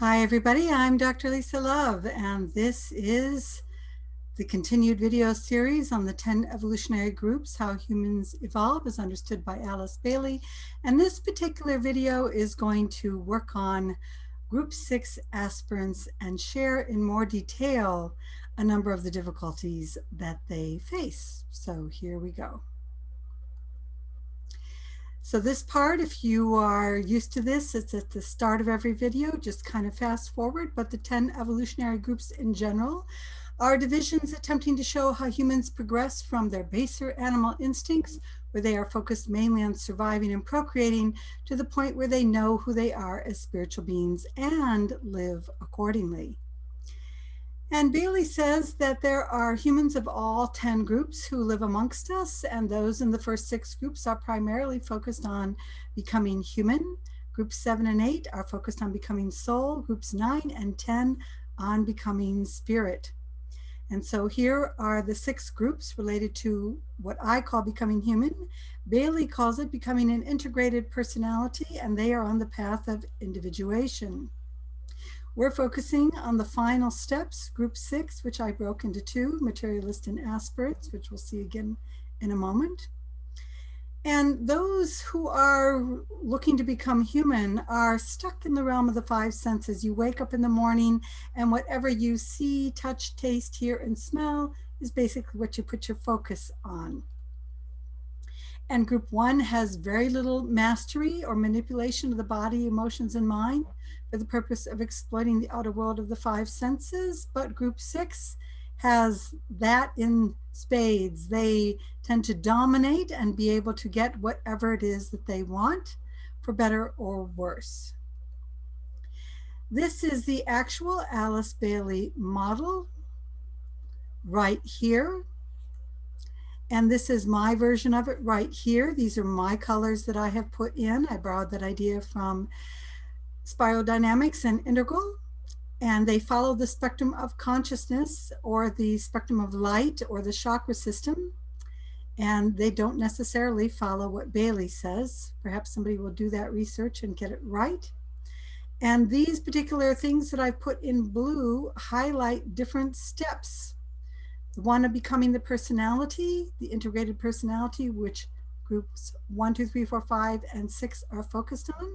Hi everybody, I'm Dr. Lisa Love, and this is the continued video series on the 10 evolutionary groups, How Humans Evolve as understood by Alice Bailey. And this particular video is going to work on Group 6 aspirants and share in more detail a number of the difficulties that they face. So here we go. So this part, if you are used to this, it's at the start of every video, just kind of fast forward, but the 10 evolutionary groups in general are divisions attempting to show how humans progress from their baser animal instincts, where they are focused mainly on surviving and procreating, to the point where they know who they are as spiritual beings and live accordingly. And Bailey says that there are humans of all 10 groups who live amongst us, and those in the first 6 groups are primarily focused on becoming human. Groups 7 and 8 are focused on becoming soul. Groups 9 and 10 on becoming spirit. And so here are the 6 groups related to what I call becoming human. Bailey calls it becoming an integrated personality, and they are on the path of individuation. We're focusing on the final steps, Group 6, which I broke into 2, materialist and aspirants, which we'll see again in a moment. And those who are looking to become human are stuck in the realm of the 5 senses. You wake up in the morning and whatever you see, touch, taste, hear, and smell is basically what you put your focus on. And Group 1 has very little mastery or manipulation of the body, emotions, and mind for the purpose of exploiting the outer world of the 5 senses. But Group 6 has that in spades. They tend to dominate and be able to get whatever it is that they want, for better or worse. This is the actual Alice Bailey model right here. And this is my version of it right here. These are my colors that I have put in. I borrowed that idea from spirodynamics and integral. And they follow the spectrum of consciousness or the spectrum of light or the chakra system. And they don't necessarily follow what Bailey says. Perhaps somebody will do that research and get it right. And these particular things that I've put in blue highlight different steps. The one of becoming the personality, the integrated personality, which groups 1, 2, 3, 4, 5, and 6 are focused on.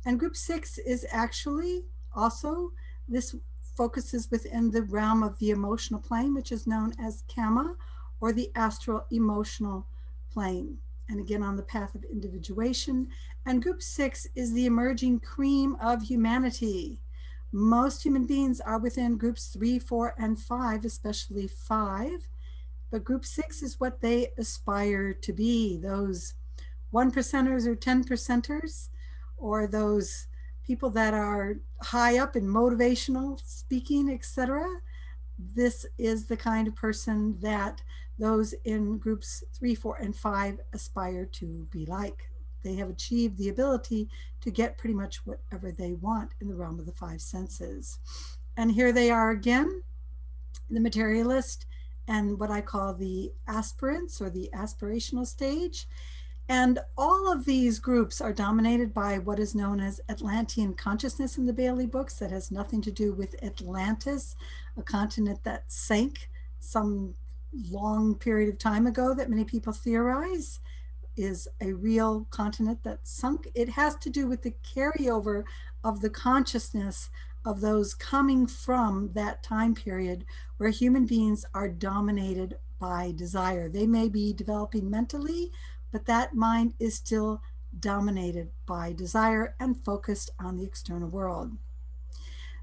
And Group 6 is actually also, this focuses within the realm of the emotional plane, which is known as Kama, or the astral emotional plane. And again, on the path of individuation. And Group 6 is the emerging cream of humanity. Most human beings are within groups 3, 4, and 5, especially 5. But Group 6 is what they aspire to be, those 1%ers or 10%ers, or those people that are high up in motivational speaking, etc. This is the kind of person that those in groups 3, 4, and 5 aspire to be like. They have achieved the ability to get pretty much whatever they want in the realm of the 5 senses. And here they are again, the materialist and what I call the aspirants or the aspirational stage. And all of these groups are dominated by what is known as Atlantean consciousness in the Bailey books. That has nothing to do with Atlantis, a continent that sank some long period of time ago that many people theorize is a real continent that sunk. It has to do with the carryover of the consciousness of those coming from that time period where human beings are dominated by desire. They may be developing mentally, but that mind is still dominated by desire and focused on the external world.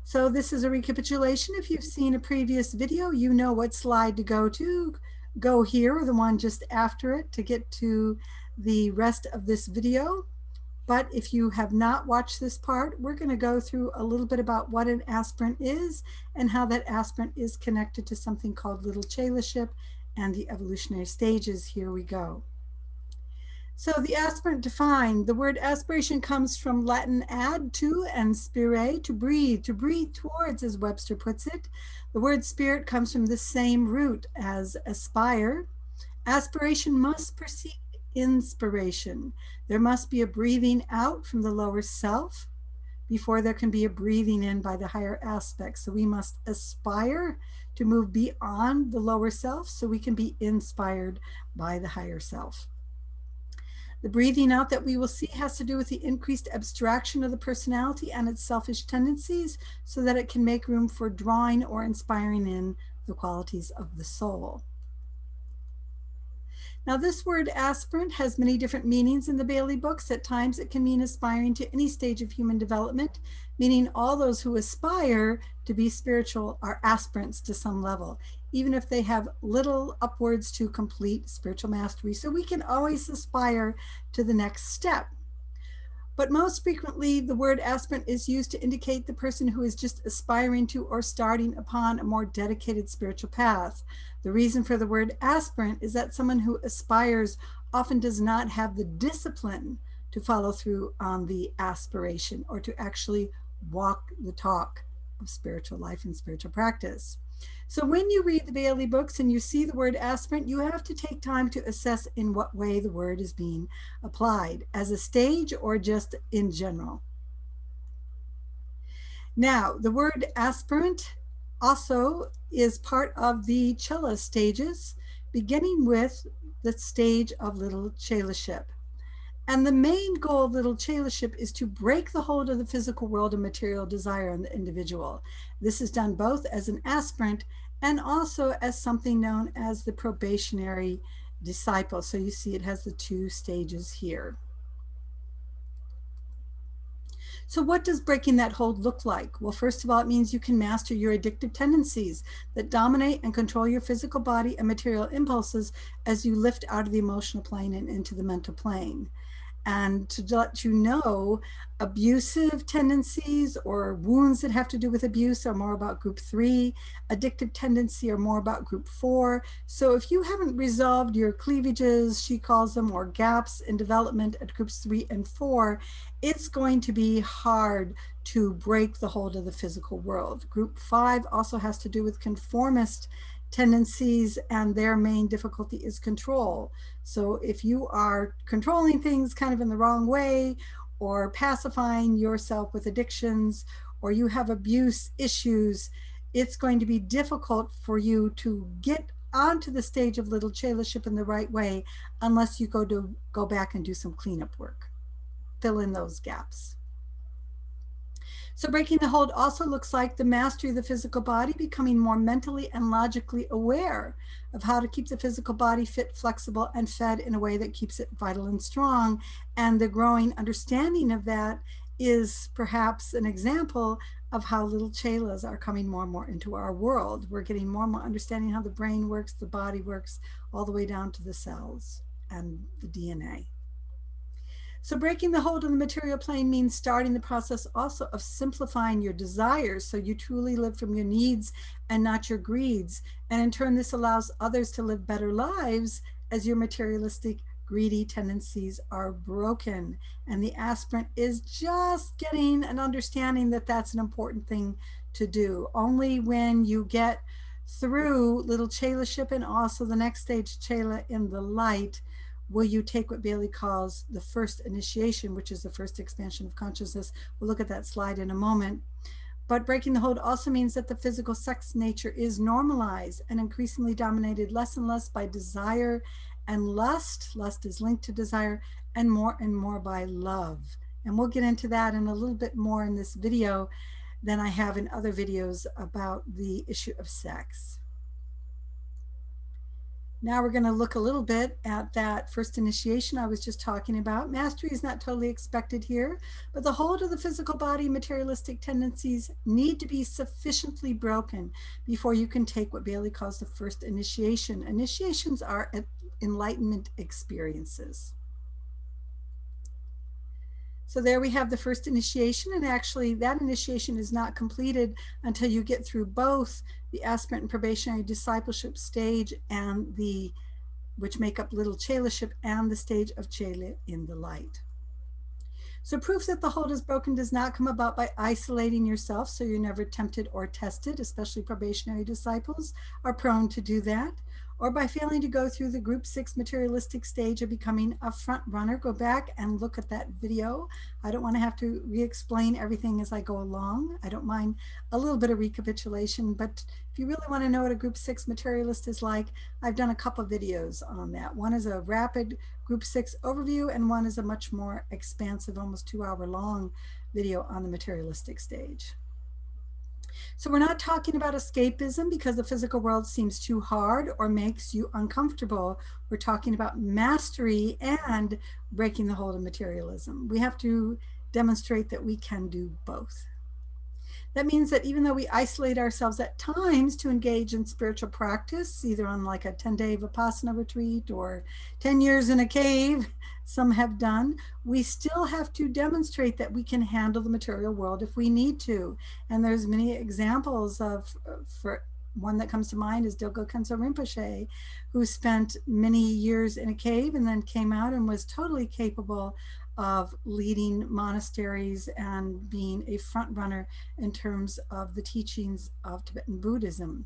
So this is a recapitulation. If you've seen a previous video, you know what slide to go to. Go here or the one just after it to get to the rest of this video. But if you have not watched this part, we're going to go through a little bit about what an aspirant is and how that aspirant is connected to something called little chelaship and the evolutionary stages. Here we go. So the aspirant defined, the word aspiration comes from Latin ad, to, and spire, to breathe towards, as Webster puts it. The word spirit comes from the same root as aspire. Aspiration must precede inspiration. There must be a breathing out from the lower self before there can be a breathing in by the higher aspects. So we must aspire to move beyond the lower self so we can be inspired by the higher self. The breathing out that we will see has to do with the increased abstraction of the personality and its selfish tendencies so that it can make room for drawing or inspiring in the qualities of the soul. Now, this word aspirant has many different meanings in the Bailey books. At times, it can mean aspiring to any stage of human development, meaning all those who aspire to be spiritual are aspirants to some level, even if they have little upwards to complete spiritual mastery. So we can always aspire to the next step. But most frequently, the word aspirant is used to indicate the person who is just aspiring to or starting upon a more dedicated spiritual path. The reason for the word aspirant is that someone who aspires often does not have the discipline to follow through on the aspiration or to actually walk the talk of spiritual life and spiritual practice. So when you read the Bailey books and you see the word aspirant, you have to take time to assess in what way the word is being applied, as a stage or just in general. Now, the word aspirant also is part of the Chela stages, beginning with the stage of little Chelaship. And the main goal of little Chelaship is to break the hold of the physical world and material desire on the individual. This is done both as an aspirant and also as something known as the probationary disciple. So you see it has the two stages here. So what does breaking that hold look like? Well, first of all, it means you can master your addictive tendencies that dominate and control your physical body and material impulses as you lift out of the emotional plane and into the mental plane. And to let you know, abusive tendencies or wounds that have to do with abuse are more about group 3, addictive tendency are more about group 4. So if you haven't resolved your cleavages, she calls them, or gaps in development at groups 3 and 4, it's going to be hard to break the hold of the physical world. Group 5 also has to do with conformist tendencies, and their main difficulty is control. So if you are controlling things kind of in the wrong way, or pacifying yourself with addictions, or you have abuse issues, it's going to be difficult for you to get onto the stage of little Chelaship in the right way unless you go back and do some cleanup work. Fill in those gaps. So breaking the hold also looks like the mastery of the physical body, becoming more mentally and logically aware of how to keep the physical body fit, flexible, and fed in a way that keeps it vital and strong. And the growing understanding of that is perhaps an example of how little chelas are coming more and more into our world. We're getting more and more understanding how the brain works, the body works, all the way down to the cells and the DNA. So breaking the hold of the material plane means starting the process also of simplifying your desires so you truly live from your needs and not your greeds. And in turn, this allows others to live better lives as your materialistic, greedy tendencies are broken. And the aspirant is just getting an understanding that that's an important thing to do. Only when you get through little Chelaship and also the next stage, Chela in the light, will you take what Bailey calls the first initiation, which is the first expansion of consciousness. We'll look at that slide in a moment. But breaking the hold also means that the physical sex nature is normalized and increasingly dominated less and less by desire and lust. Lust is linked to desire, and more by love. And we'll get into that in a little bit more in this video than I have in other videos about the issue of sex. Now we're going to look a little bit at that first initiation I was just talking about. Mastery is not totally expected here, but the hold of the physical body materialistic tendencies need to be sufficiently broken before you can take what Bailey calls the first initiation. Initiations are enlightenment experiences. So there we have the first initiation, and actually that initiation is not completed until you get through both the aspirant and probationary discipleship stage and which make up little Chelaship, and the stage of Chela in the light. So proof that the hold is broken does not come about by isolating yourself so you're never tempted or tested, especially probationary disciples are prone to do that, or by failing to go through the Group 6 materialistic stage of becoming a front runner. Go back and look at that video. I don't want to have to re-explain everything as I go along. I don't mind a little bit of recapitulation, but if you really want to know what a Group 6 materialist is like, I've done a couple of videos on that. One is a rapid Group 6 overview, and one is a much more expansive, almost 2-hour long video on the materialistic stage. So we're not talking about escapism because the physical world seems too hard or makes you uncomfortable. We're talking about mastery and breaking the hold of materialism. We have to demonstrate that we can do both. That means that even though we isolate ourselves at times to engage in spiritual practice, either on like a 10-day Vipassana retreat or 10 years in a cave, some have done, we still have to demonstrate that we can handle the material world if we need to. And there's many examples of, for one that comes to mind is Dilgo Khyentse Rinpoche, who spent many years in a cave and then came out and was totally capable of leading monasteries and being a front runner in terms of the teachings of Tibetan Buddhism.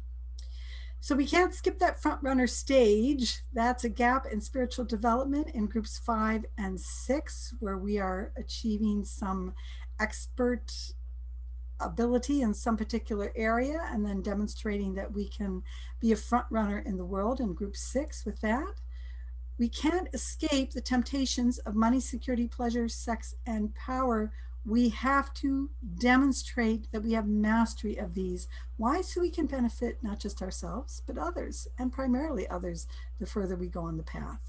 So we can't skip that front runner stage. That's a gap in spiritual development in groups 5 and 6, where we are achieving some expert ability in some particular area and then demonstrating that we can be a front runner in the world in group 6 with that. We can't escape the temptations of money, security, pleasure, sex, and power. We have to demonstrate that we have mastery of these. Why? So we can benefit not just ourselves, but others, and primarily others, the further we go on the path.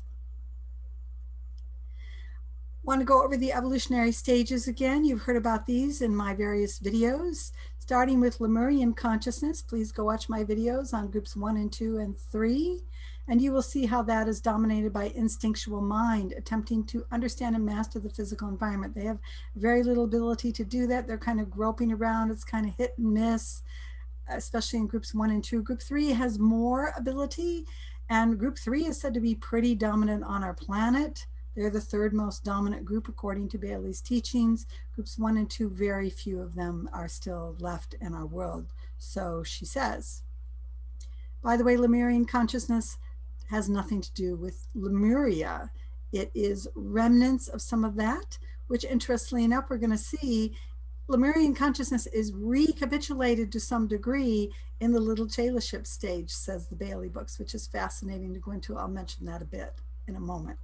Want to go over the evolutionary stages again? You've heard about these in my various videos. Starting with Lemurian consciousness, please go watch my videos on groups 1 and 2 and 3. And you will see how that is dominated by instinctual mind, attempting to understand and master the physical environment. They have very little ability to do that. They're kind of groping around. It's kind of hit and miss, especially in groups 1 and 2. Group 3 has more ability, and group 3 is said to be pretty dominant on our planet. They're the third most dominant group according to Bailey's teachings. Groups 1 and 2, very few of them are still left in our world, so she says. By the way, Lemurian consciousness has nothing to do with Lemuria. It is remnants of some of that, which interestingly enough, we're going to see Lemurian consciousness is recapitulated to some degree in the Little Chelaship stage, says the Bailey books, which is fascinating to go into. I'll mention that a bit in a moment.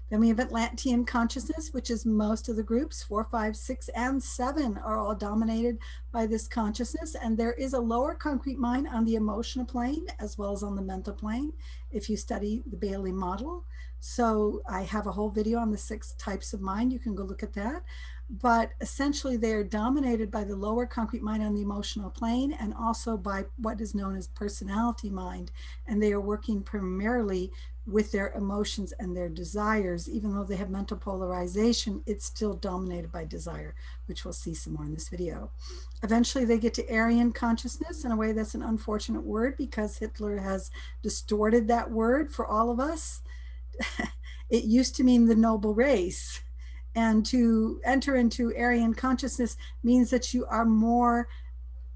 Then we have Atlantean consciousness, which is most of the groups, 4, 5, 6, and 7 are all dominated by this consciousness. And there is a lower concrete mind on the emotional plane as well as on the mental plane if you study the Bailey model. So I have a whole video on the 6 types of mind. You can go look at that. But essentially they are dominated by the lower concrete mind on the emotional plane and also by what is known as personality mind. And they are working primarily with their emotions and their desires. Even though they have mental polarization, it's still dominated by desire, which we'll see some more in this video. Eventually they get to Aryan consciousness. In a way, that's an unfortunate word because Hitler has distorted that word for all of us. It used to mean the noble race. And to enter into Aryan consciousness means that you are more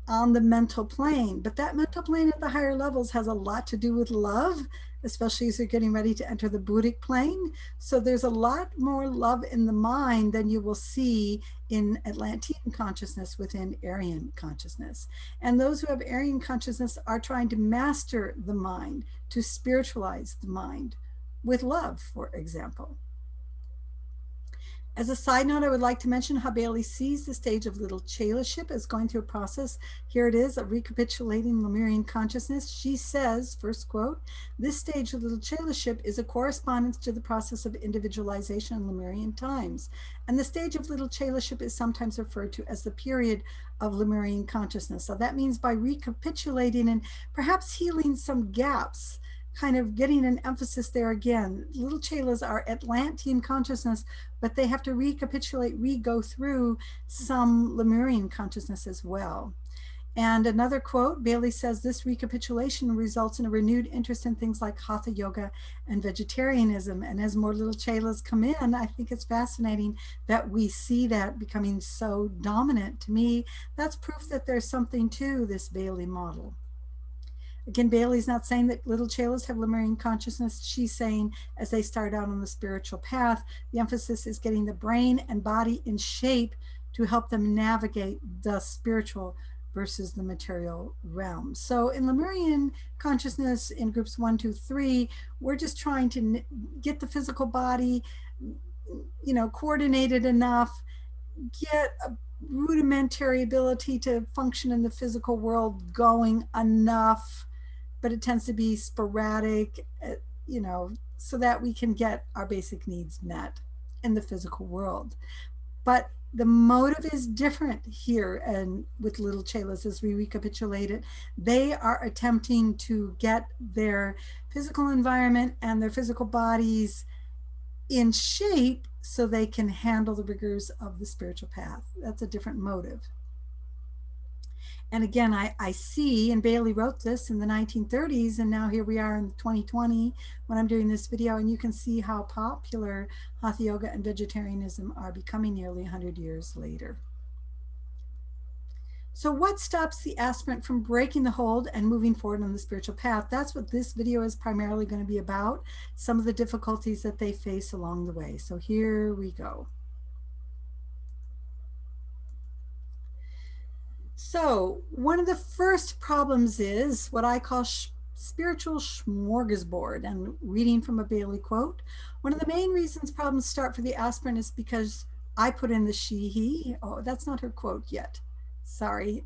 on the mental plane. But that mental plane at the higher levels has a lot to do with love, especially as you're getting ready to enter the Buddhic plane. So there's a lot more love in the mind than you will see in Atlantean consciousness within Aryan consciousness. And those who have Aryan consciousness are trying to master the mind, to spiritualize the mind with love, for example. As a side note, I would like to mention how Bailey sees the stage of Little Chelaship as going through a process. Here it is, of recapitulating Lemurian consciousness. She says, first quote, "This stage of Little Chelaship is a correspondence to the process of individualization in Lemurian times. And the stage of Little Chelaship is sometimes referred to as the period of Lemurian consciousness." So that means by recapitulating and perhaps healing some gaps, kind of getting an emphasis there again. Little Chelas are Atlantean consciousness, but they have to recapitulate, re-go through some Lemurian consciousness as well. And another quote, Bailey says, "This recapitulation results in a renewed interest in things like Hatha yoga and vegetarianism." And as more Little Chelas come in, I think it's fascinating that we see that becoming so dominant. To me, that's proof that there's something to this Bailey model. Again, Bailey's not saying that little chelas have Lemurian consciousness. She's saying as they start out on the spiritual path, the emphasis is getting the brain and body in shape to help them navigate the spiritual versus the material realm. So in Lemurian consciousness in groups 1, 2, 3, we're just trying to get the physical body, coordinated enough, get a rudimentary ability to function in the physical world going enough, but it tends to be sporadic, so that we can get our basic needs met in the physical world. But the motive is different here, and with little chelas, as we recapitulate it, they are attempting to get their physical environment and their physical bodies in shape so they can handle the rigors of the spiritual path. That's a different motive. And again, I see, and Bailey wrote this in the 1930s, and now here we are in 2020 when I'm doing this video, and you can see how popular Hatha Yoga and vegetarianism are becoming nearly 100 years later. So what stops the aspirant from breaking the hold and moving forward on the spiritual path? That's what this video is primarily going to be about, some of the difficulties that they face along the way. So here we go. So one of the first problems is what I call spiritual smorgasbord, and reading from a Bailey quote. One of the main reasons problems start for the aspirant is because I put in the she, he. Oh, that's not her quote yet. Sorry.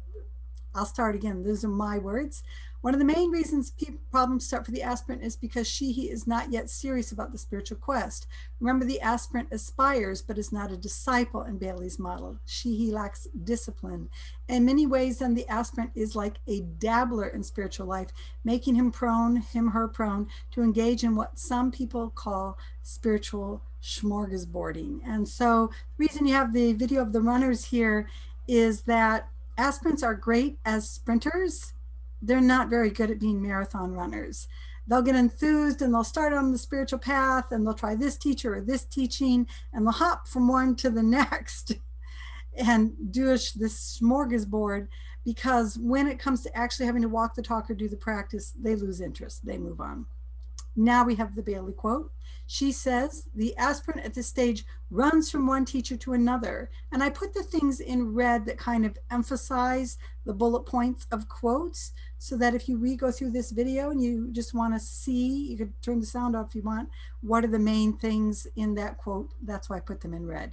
I'll start again. Those are my words. One of the main reasons problems start for the aspirant is because he is not yet serious about the spiritual quest. Remember, the aspirant aspires but is not a disciple in Bailey's model. He lacks discipline. In many ways, then, the aspirant is like a dabbler in spiritual life, making him her prone to engage in what some people call spiritual smorgasbording. And so the reason you have the video of the runners here is that aspirants are great as sprinters. They're not very good at being marathon runners. They'll get enthused and they'll start on the spiritual path and they'll try this teacher or this teaching and they'll hop from one to the next and do this smorgasbord, because when it comes to actually having to walk the talk or do the practice, they lose interest. They move on. Now we have the Bailey quote. She says, the aspirant at this stage runs from one teacher to another. And I put the things in red that kind of emphasize the bullet points of quotes, so that if you go through this video and you just want to see, you could turn the sound off if you want, what are the main things in that quote. That's why I put them in red.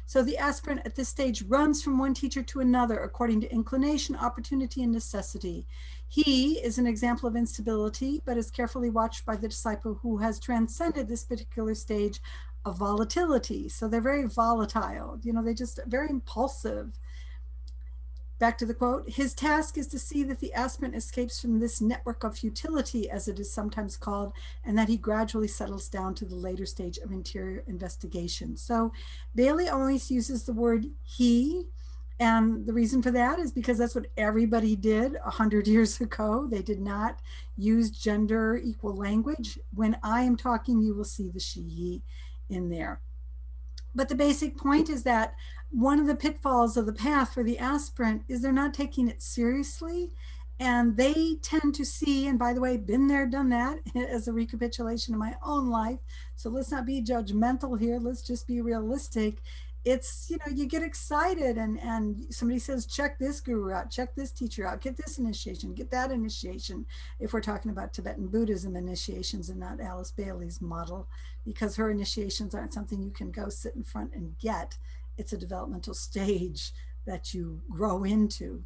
So the aspirant at this stage runs from one teacher to another according to inclination, opportunity, and necessity. He is an example of instability, but is carefully watched by the disciple who has transcended this particular stage of volatility. So they're very volatile, they're just very impulsive. Back to the quote, his task is to see that the aspirant escapes from this network of futility, as it is sometimes called, and that he gradually settles down to the later stage of interior investigation. So Bailey always uses the word he, and the reason for that is because that's what everybody did 100 years ago. They did not use gender equal language. When I am talking, you will see the she, he in there. But the basic point is that one of the pitfalls of the path for the aspirant is they're not taking it seriously. And they tend to see, and by the way, been there, done that, as a recapitulation of my own life. So let's not be judgmental here. Let's just be realistic. It's, you get excited and somebody says, check this guru out, check this teacher out, get this initiation, get that initiation. If we're talking about Tibetan Buddhism initiations and not Alice Bailey's model, because her initiations aren't something you can go sit in front and get. It's a developmental stage that you grow into.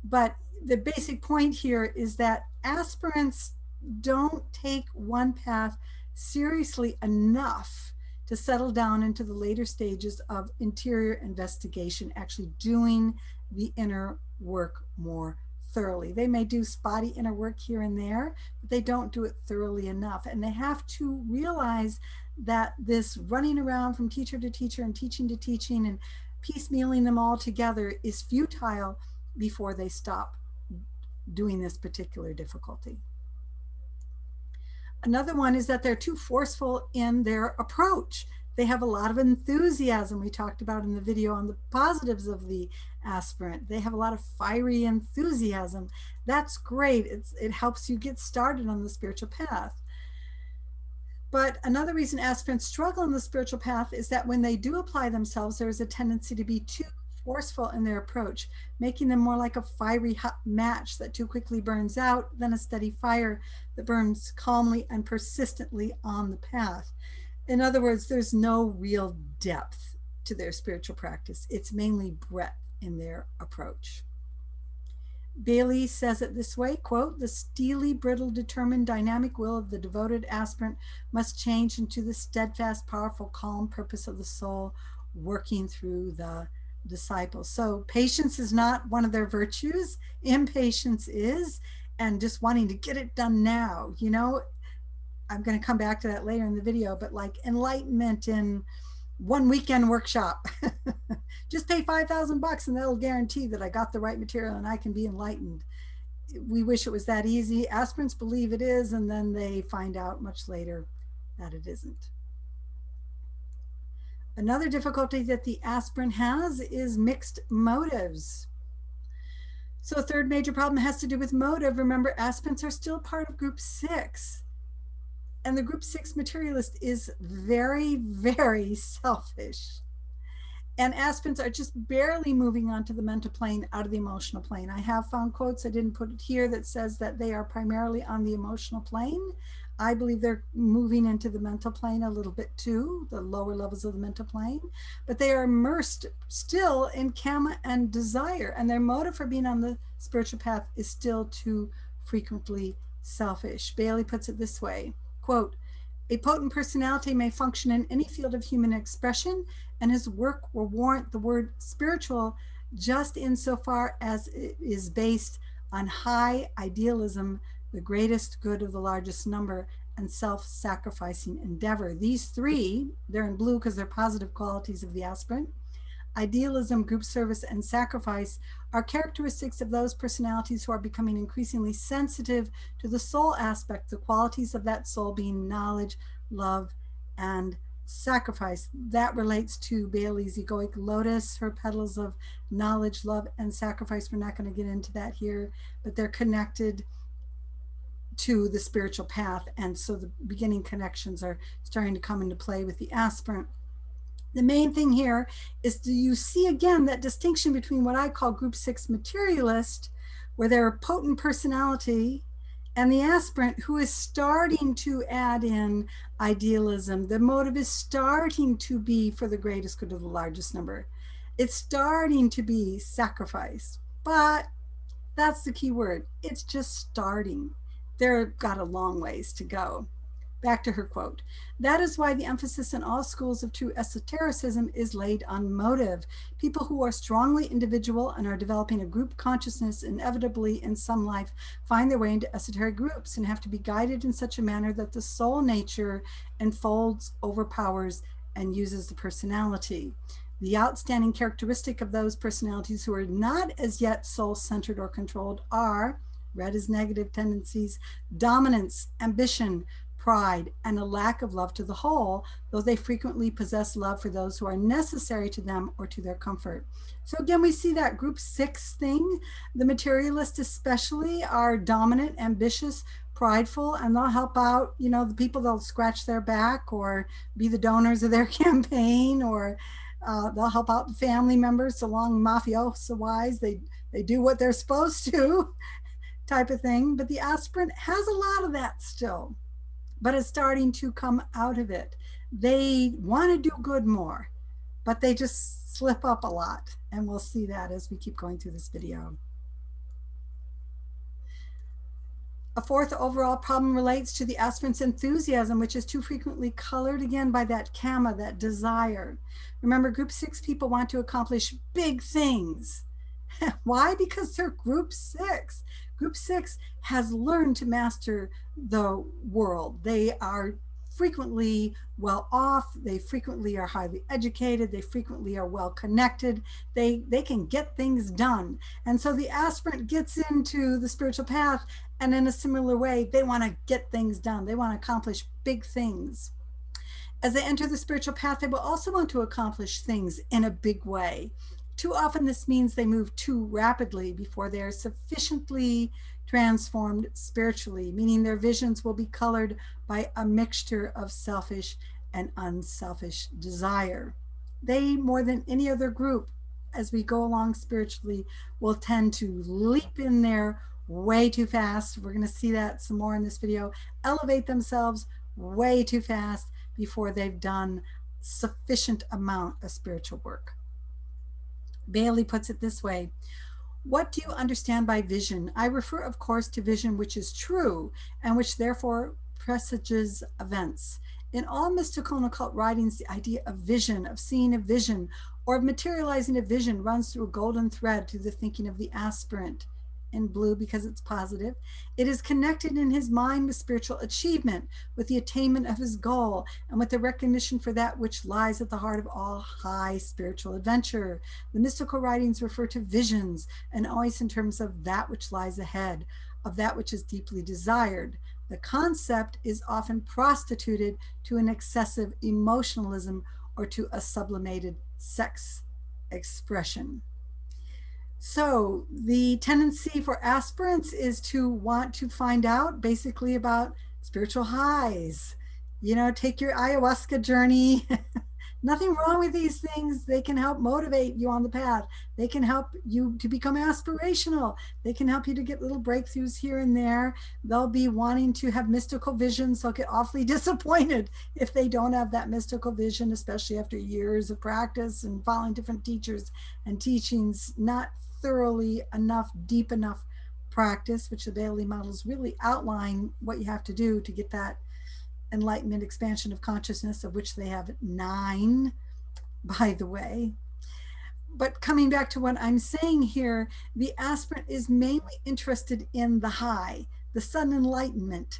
But the basic point here is that aspirants don't take one path seriously enough to settle down into the later stages of interior investigation, actually doing the inner work more thoroughly. They may do spotty inner work here and there, but they don't do it thoroughly enough. And they have to realize that this running around from teacher to teacher and teaching to teaching and piecemealing them all together is futile before they stop doing this particular difficulty. Another one is that they're too forceful in their approach. They have a lot of enthusiasm. We talked about in the video on the positives of the aspirant. They have a lot of fiery enthusiasm. That's great. It helps you get started on the spiritual path. But another reason aspirants struggle on the spiritual path is that when they do apply themselves, there is a tendency to be too forceful in their approach, making them more like a fiery hot match that too quickly burns out than a steady fire that burns calmly and persistently on the path. In other words, there's no real depth to their spiritual practice. It's mainly breadth in their approach. Bailey says it this way, quote, "The steely, brittle, determined, dynamic will of the devoted aspirant must change into the steadfast, powerful, calm purpose of the soul working through the disciples." So patience is not one of their virtues. Impatience is, and just wanting to get it done now. You know, I'm going to come back to that later in the video, but like enlightenment in one weekend workshop. Just pay $5,000 and that'll guarantee that I got the right material and I can be enlightened. We wish it was that easy. Aspirants believe it is, and then they find out much later that it isn't. Another difficulty that the aspirant has is mixed motives. So a third major problem has to do with motive. Remember, aspirants are still part of Group 6. And the Group 6 materialist is very, very selfish. And aspirants are just barely moving onto the mental plane out of the emotional plane. I have found quotes, I didn't put it here, that says that they are primarily on the emotional plane. I believe they're moving into the mental plane a little bit too, the lower levels of the mental plane, but they are immersed still in karma and desire, and their motive for being on the spiritual path is still too frequently selfish. Bailey puts it this way, quote, "A potent personality may function in any field of human expression, and his work will warrant the word spiritual just insofar as it is based on high idealism, the greatest good of the largest number, and self-sacrificing endeavor." These three, they're in blue because they're positive qualities of the aspirant. Idealism, group service, and sacrifice are characteristics of those personalities who are becoming increasingly sensitive to the soul aspect, the qualities of that soul being knowledge, love, and sacrifice. That relates to Bailey's egoic lotus, her petals of knowledge, love, and sacrifice. We're not going to get into that here, but they're connected to the spiritual path. And so the beginning connections are starting to come into play with the aspirant. The main thing here is, do you see again that distinction between what I call Group 6 materialist, where they're a potent personality, and the aspirant who is starting to add in idealism. The motive is starting to be for the greatest good of the largest number. It's starting to be sacrifice, but that's the key word. It's just starting. They've got a long ways to go. Back to her quote. "That is why the emphasis in all schools of true esotericism is laid on motive. People who are strongly individual and are developing a group consciousness inevitably in some life find their way into esoteric groups and have to be guided in such a manner that the soul nature enfolds, overpowers, and uses the personality. The outstanding characteristic of those personalities who are not as yet soul-centered or controlled are," red is negative tendencies, "dominance, ambition, pride, and a lack of love to the whole, though they frequently possess love for those who are necessary to them or to their comfort." So again, we see that Group 6 thing. The materialists especially are dominant, ambitious, prideful, and they'll help out, you know, the people. They'll scratch their back or be the donors of their campaign, or they'll help out the family members along mafioso-wise. They do what they're supposed to type of thing. But the aspirant has a lot of that still, but it's starting to come out of it. They want to do good more, but they just slip up a lot. And we'll see that as we keep going through this video. A fourth overall problem relates to the aspirant's enthusiasm, which is too frequently colored again by that karma, that desire. Remember, Group 6 people want to accomplish big things. Why? Because they're Group 6. Group 6 has learned to master the world. They are frequently well off. They frequently are highly educated. They frequently are well connected. They can get things done. And so the aspirant gets into the spiritual path, and in a similar way, they want to get things done. They want to accomplish big things. As they enter the spiritual path, they will also want to accomplish things in a big way. Too often, this means they move too rapidly before they are sufficiently transformed spiritually, meaning their visions will be colored by a mixture of selfish and unselfish desire. They, more than any other group, as we go along spiritually, will tend to leap in there way too fast. We're going to see that some more in this video. Elevate themselves way too fast before they've done sufficient amount of spiritual work. Bailey puts it this way: what do you understand by vision? I refer, of course, to vision which is true and which therefore presages events. In all mystical and occult writings, the idea of vision, of seeing a vision, or of materializing a vision runs through a golden thread through the thinking of the aspirant. In blue because it's positive. It is connected in his mind with spiritual achievement, with the attainment of his goal, and with the recognition for that which lies at the heart of all high spiritual adventure. The mystical writings refer to visions, and always in terms of that which lies ahead, of that which is deeply desired. The concept is often prostituted to an excessive emotionalism or to a sublimated sex expression. So the tendency for aspirants is to want to find out basically about spiritual highs. You know, take your ayahuasca journey. Nothing wrong with these things. They can help motivate you on the path. They can help you to become aspirational. They can help you to get little breakthroughs here and there. They'll be wanting to have mystical visions. They'll get awfully disappointed if they don't have that mystical vision, especially after years of practice and following different teachers and teachings, not thoroughly enough, deep enough practice, which the Bailey models really outline what you have to do to get that enlightenment, expansion of consciousness, of which they have 9, by the way. But coming back to what I'm saying here, the aspirant is mainly interested in the high, the sudden enlightenment,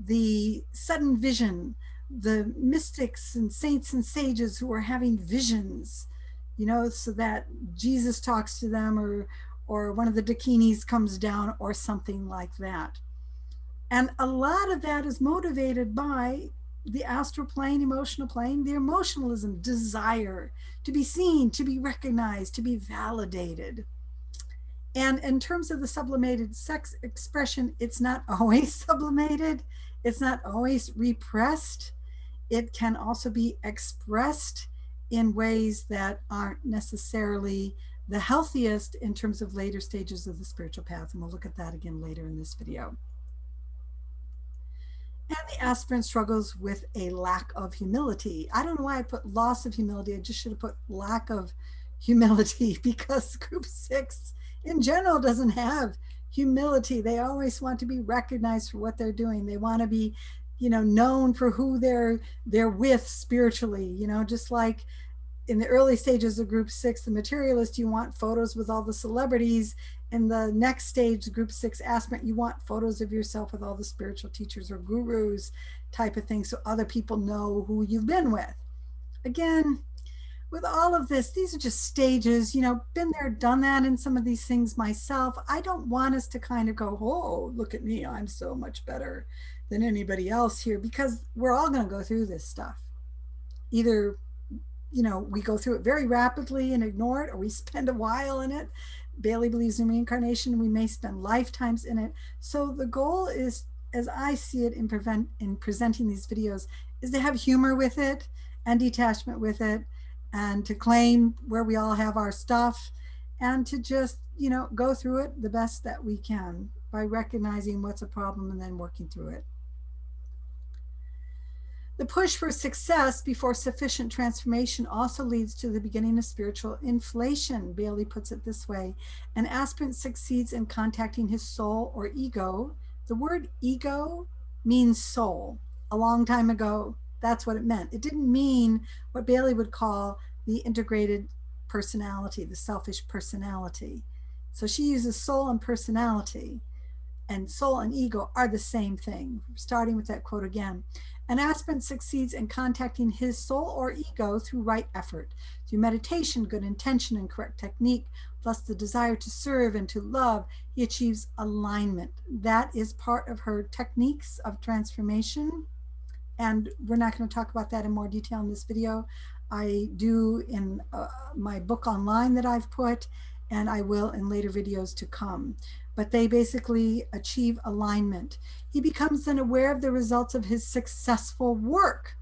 the sudden vision, the mystics and saints and sages who are having visions, you know, so that Jesus talks to them, or one of the dakinis comes down, or something like that. And a lot of that is motivated by the astral plane, emotional plane, the emotionalism, desire to be seen, to be recognized, to be validated. And in terms of the sublimated sex expression, it's not always sublimated. It's not always repressed. It can also be expressed in ways that aren't necessarily the healthiest in terms of later stages of the spiritual path. And we'll look at that again later in this video. And the aspirant struggles with a lack of humility. I don't know why I put loss of humility. I just should have put lack of humility, because Group 6 in general doesn't have humility. They always want to be recognized for what they're doing. They want to be, you know, known for who they're with spiritually, you know, just like in the early stages of Group 6, the materialist, you want photos with all the celebrities. In the next stage, Group 6 aspirant, you want photos of yourself with all the spiritual teachers or gurus type of thing, so other people know who you've been with. Again, with all of this, these are just stages, you know, been there, done that in some of these things myself. I don't want us to kind of go, oh, look at me, I'm so much better than anybody else here, because we're all going to go through this stuff. Either, you know, we go through it very rapidly and ignore it, or we spend a while in it. Bailey believes in reincarnation. We may spend lifetimes in it. So the goal is, as I see it in presenting these videos, is to have humor with it and detachment with it, and to claim where we all have our stuff, and to just, you know, go through it the best that we can by recognizing what's a problem and then working through it. The push for success before sufficient transformation also leads to the beginning of spiritual inflation. Bailey puts it this way: an aspirant succeeds in contacting his soul or ego. The word ego means soul. A long time ago, that's what it meant. It didn't mean what Bailey would call the integrated personality, the selfish personality. So she uses soul and personality, and soul and ego are the same thing. Starting with that quote again. An aspirant succeeds in contacting his soul or ego through right effort, through meditation, good intention, and correct technique, plus the desire to serve and to love. He achieves alignment. That is part of her techniques of transformation. And we're not going to talk about that in more detail in this video. I do in my book online that I've put, and I will in later videos to come. But they basically achieve alignment. He becomes then aware of the results of his successful work.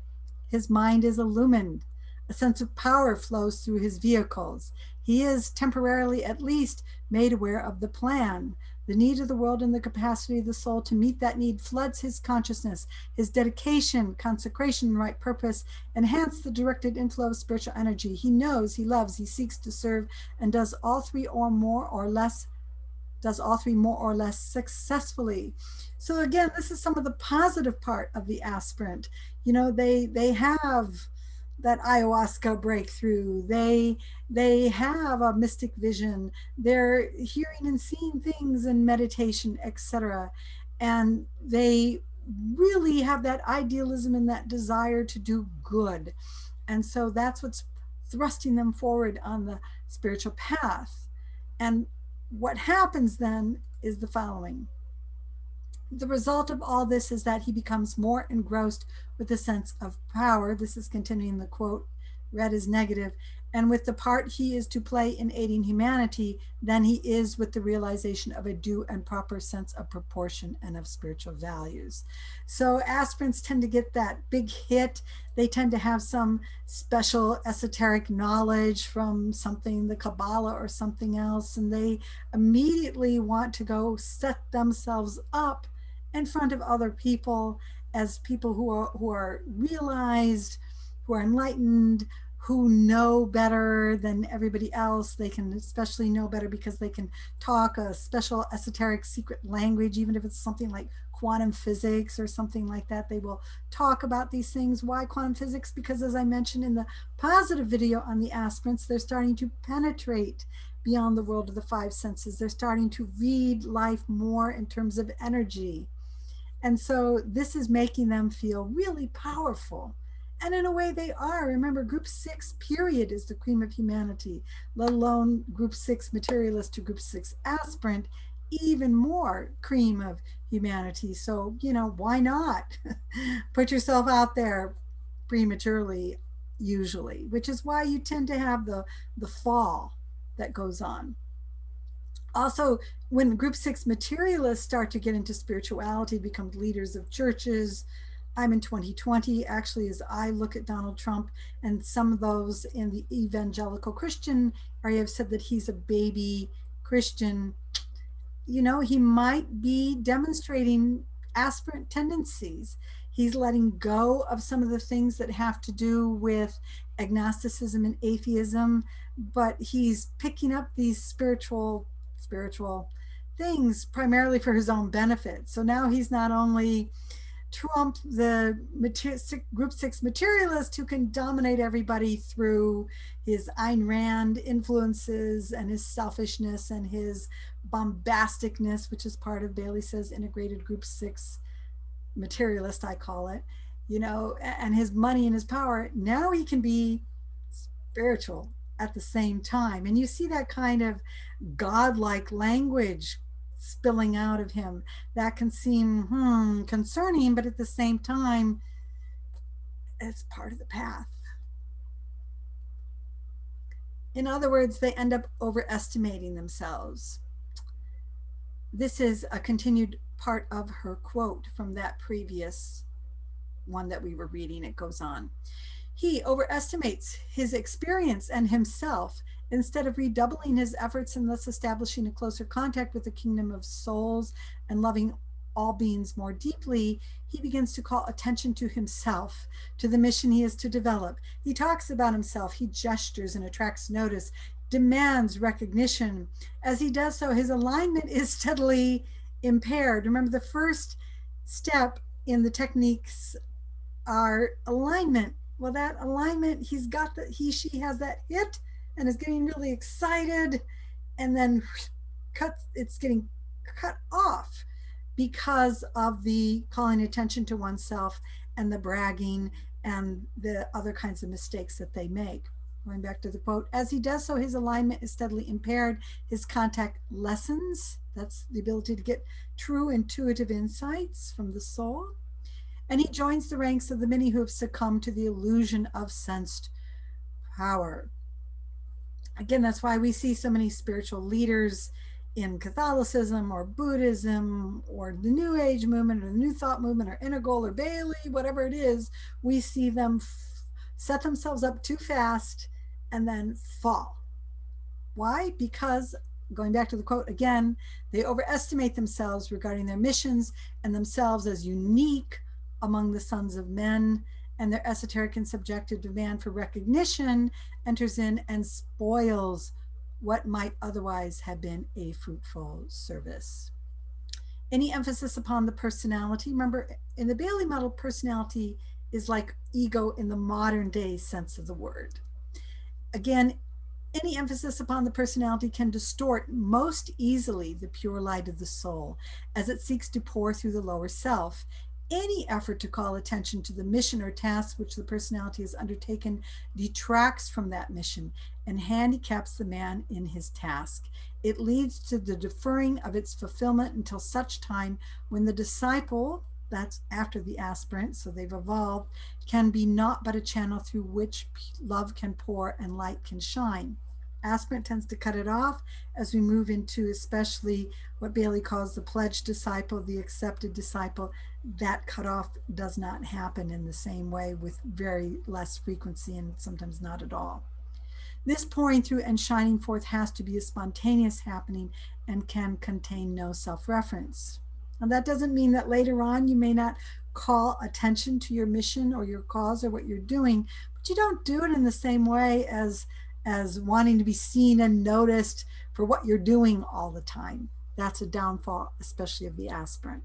His mind is illumined. A sense of power flows through his vehicles. He is temporarily, at least, made aware of the plan. The need of the world and the capacity of the soul to meet that need floods his consciousness. His dedication, consecration, and right purpose enhance the directed inflow of spiritual energy. He knows, he loves, he seeks to serve, and does all three more or less successfully. So again, this is some of the positive part of the aspirant. You know, they have that ayahuasca breakthrough. They have a mystic vision. They're hearing and seeing things in meditation, etc. And they really have that idealism and that desire to do good. And so that's what's thrusting them forward on the spiritual path. And what happens then is the following. The result of all this is that he becomes more engrossed with a sense of power. This is continuing the quote, red is negative, and with the part he is to play in aiding humanity than he is with the realization of a due and proper sense of proportion and of spiritual values. So aspirants tend to get that big hit. They tend to have some special esoteric knowledge from something, the Kabbalah or something else, and they immediately want to go set themselves up in front of other people as people who are realized, who are enlightened, who know better than everybody else. They can especially know better because they can talk a special esoteric secret language, even if it's something like quantum physics or something like that. They will talk about these things. Why quantum physics? Because as I mentioned in the positive video on the aspirants, they're starting to penetrate beyond the world of the five senses. They're starting to read life more in terms of energy. And so this is making them feel really powerful. And in a way they are. Remember, Group 6 period is the cream of humanity, let alone Group 6 materialist to Group 6 aspirant, even more cream of humanity. So, you know, why not put yourself out there prematurely, usually, which is why you tend to have the fall that goes on. Also, when Group 6 materialists start to get into spirituality, become leaders of churches, I'm in 2020, actually, as I look at Donald Trump, and some of those in the evangelical Christian area have said that he's a baby Christian. You know, he might be demonstrating aspirant tendencies. He's letting go of some of the things that have to do with agnosticism and atheism, but he's picking up these spiritual things primarily for his own benefit. So now he's not only Trump, the Group 6 materialist who can dominate everybody through his Ayn Rand influences and his selfishness and his bombasticness, which is part of, Bailey says, integrated Group 6 materialist, I call it, you know, and his money and his power. Now he can be spiritual at the same time. And you see that kind of godlike language spilling out of him. That can seem concerning, but at the same time, it's part of the path. In other words, they end up overestimating themselves. This is a continued part of her quote from that previous one that we were reading. It goes on. He overestimates his experience and himself. Instead of redoubling his efforts and thus establishing a closer contact with the kingdom of souls and loving all beings more deeply, he begins to call attention to himself, to the mission he is to develop. He talks about himself, he gestures and attracts notice, demands recognition. As he does so, his alignment is steadily impaired. Remember, the first step in the techniques are alignment. Well, that alignment, she has that hit and is getting really excited, and then it's getting cut off because of the calling attention to oneself and the bragging and the other kinds of mistakes that they make. Going back to the quote, as he does so, his alignment is steadily impaired, his contact lessens. That's the ability to get true intuitive insights from the soul. And he joins the ranks of the many who have succumbed to the illusion of sensed power. Again, that's why we see so many spiritual leaders in Catholicism or Buddhism or the New Age movement or the New Thought movement or Integral or Bailey, whatever it is, we see them set themselves up too fast and then fall. Why? Because, going back to the quote again, they overestimate themselves regarding their missions and themselves as unique among the sons of men, and their esoteric and subjective demand for recognition enters in and spoils what might otherwise have been a fruitful service. Any emphasis upon the personality, remember in the Bailey model, personality is like ego in the modern day sense of the word. Again, any emphasis upon the personality can distort most easily the pure light of the soul as it seeks to pour through the lower self. Any effort to call attention to the mission or task which the personality has undertaken detracts from that mission and handicaps the man in his task. It leads to the deferring of its fulfillment until such time when the disciple, that's after the aspirant, so they've evolved, can be naught but a channel through which love can pour and light can shine. Aspirant tends to cut it off as we move into especially what Bailey calls the pledged disciple, the accepted disciple. That cutoff does not happen in the same way, with very less frequency and sometimes not at all. This pouring through and shining forth has to be a spontaneous happening and can contain no self-reference. And that doesn't mean that later on you may not call attention to your mission or your cause or what you're doing, but you don't do it in the same way as wanting to be seen and noticed for what you're doing all the time. That's a downfall, especially of the aspirant.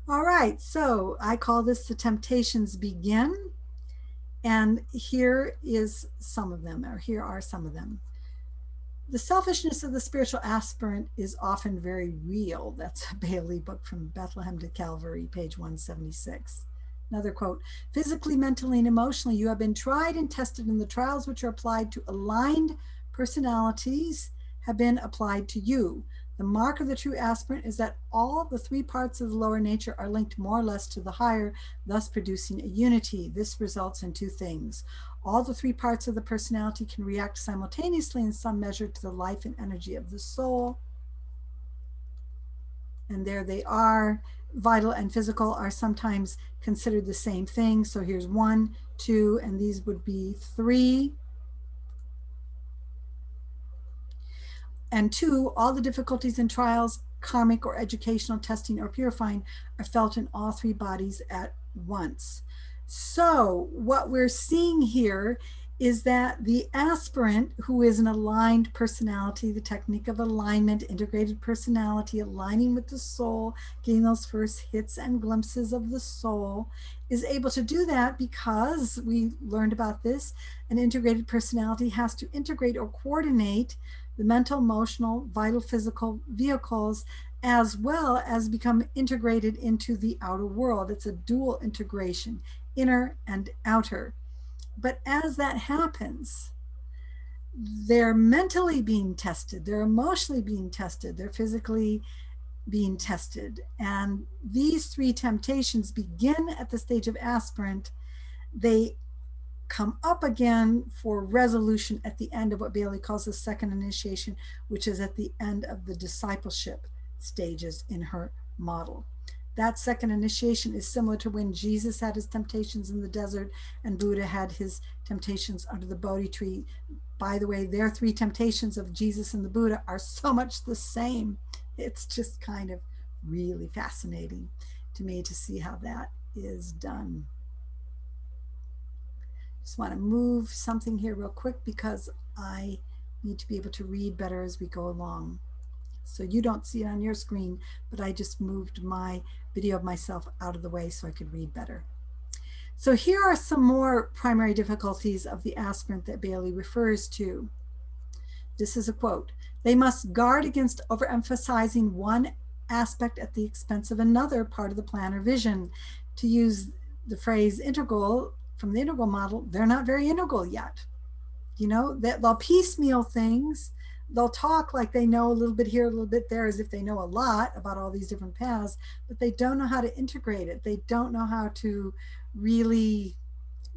All right, so I call this the temptations begin. And here is some of them, or here are some of them. The selfishness of the spiritual aspirant is often very real. That's a Bailey book, From Bethlehem to Calvary, page 176. Another quote, physically, mentally, and emotionally, you have been tried and tested, and the trials which are applied to aligned personalities have been applied to you. The mark of the true aspirant is that all the three parts of the lower nature are linked more or less to the higher, thus producing a unity. This results in two things. All the three parts of the personality can react simultaneously in some measure to the life and energy of the soul. And there they are. Vital and physical are sometimes considered the same thing. So here's 1, 2, and these would be 3. And 2, all the difficulties and trials, karmic or educational testing or purifying, are felt in all three bodies at once. So what we're seeing here is that the aspirant, who is an aligned personality, the technique of alignment, integrated personality, aligning with the soul, getting those first hits and glimpses of the soul, is able to do that because we learned about this. An integrated personality has to integrate or coordinate the mental, emotional, vital, physical vehicles, as well as become integrated into the outer world. It's a dual integration, inner and outer. But as that happens, they're mentally being tested, they're emotionally being tested, they're physically being tested. And these three temptations begin at the stage of aspirant. They come up again for resolution at the end of what Bailey calls the second initiation, which is at the end of the discipleship stages in her model. That second initiation is similar to when Jesus had his temptations in the desert and Buddha had his temptations under the Bodhi tree. By the way, their three temptations of Jesus and the Buddha are so much the same. It's just kind of really fascinating to me to see how that is done. Just want to move something here real quick because I need to be able to read better as we go along. So you don't see it on your screen, but I just moved my video of myself out of the way so I could read better. So here are some more primary difficulties of the aspirant that Bailey refers to. This is a quote. They must guard against overemphasizing one aspect at the expense of another part of the plan or vision. To use the phrase integral from the integral model, they're not very integral yet. You know, they'll piecemeal things. they'll talk like they know a little bit here, a little bit there, as if they know a lot about all these different paths, but they don't know how to integrate it. They don't know how to really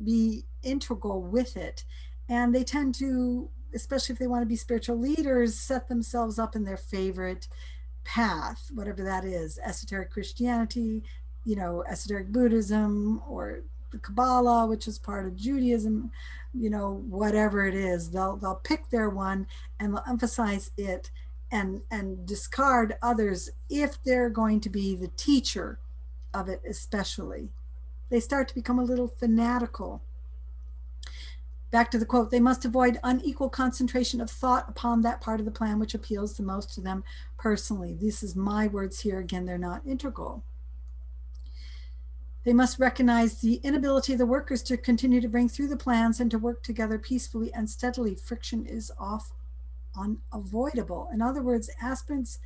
be integral with it. And they tend to, especially if they want to be spiritual leaders, set themselves up in their favorite path, whatever that is, esoteric Christianity, esoteric Buddhism, or the Kabbalah, which is part of Judaism, whatever it is, they'll pick their one and they'll emphasize it and discard others if they're going to be the teacher of it, especially. They start to become a little fanatical. Back to the quote, they must avoid unequal concentration of thought upon that part of the plan which appeals the most to them personally. This is my words here. Again, they're not integral. They must recognize the inability of the workers to continue to bring through the plans and to work together peacefully and steadily. Friction is unavoidable. In other words, aspirants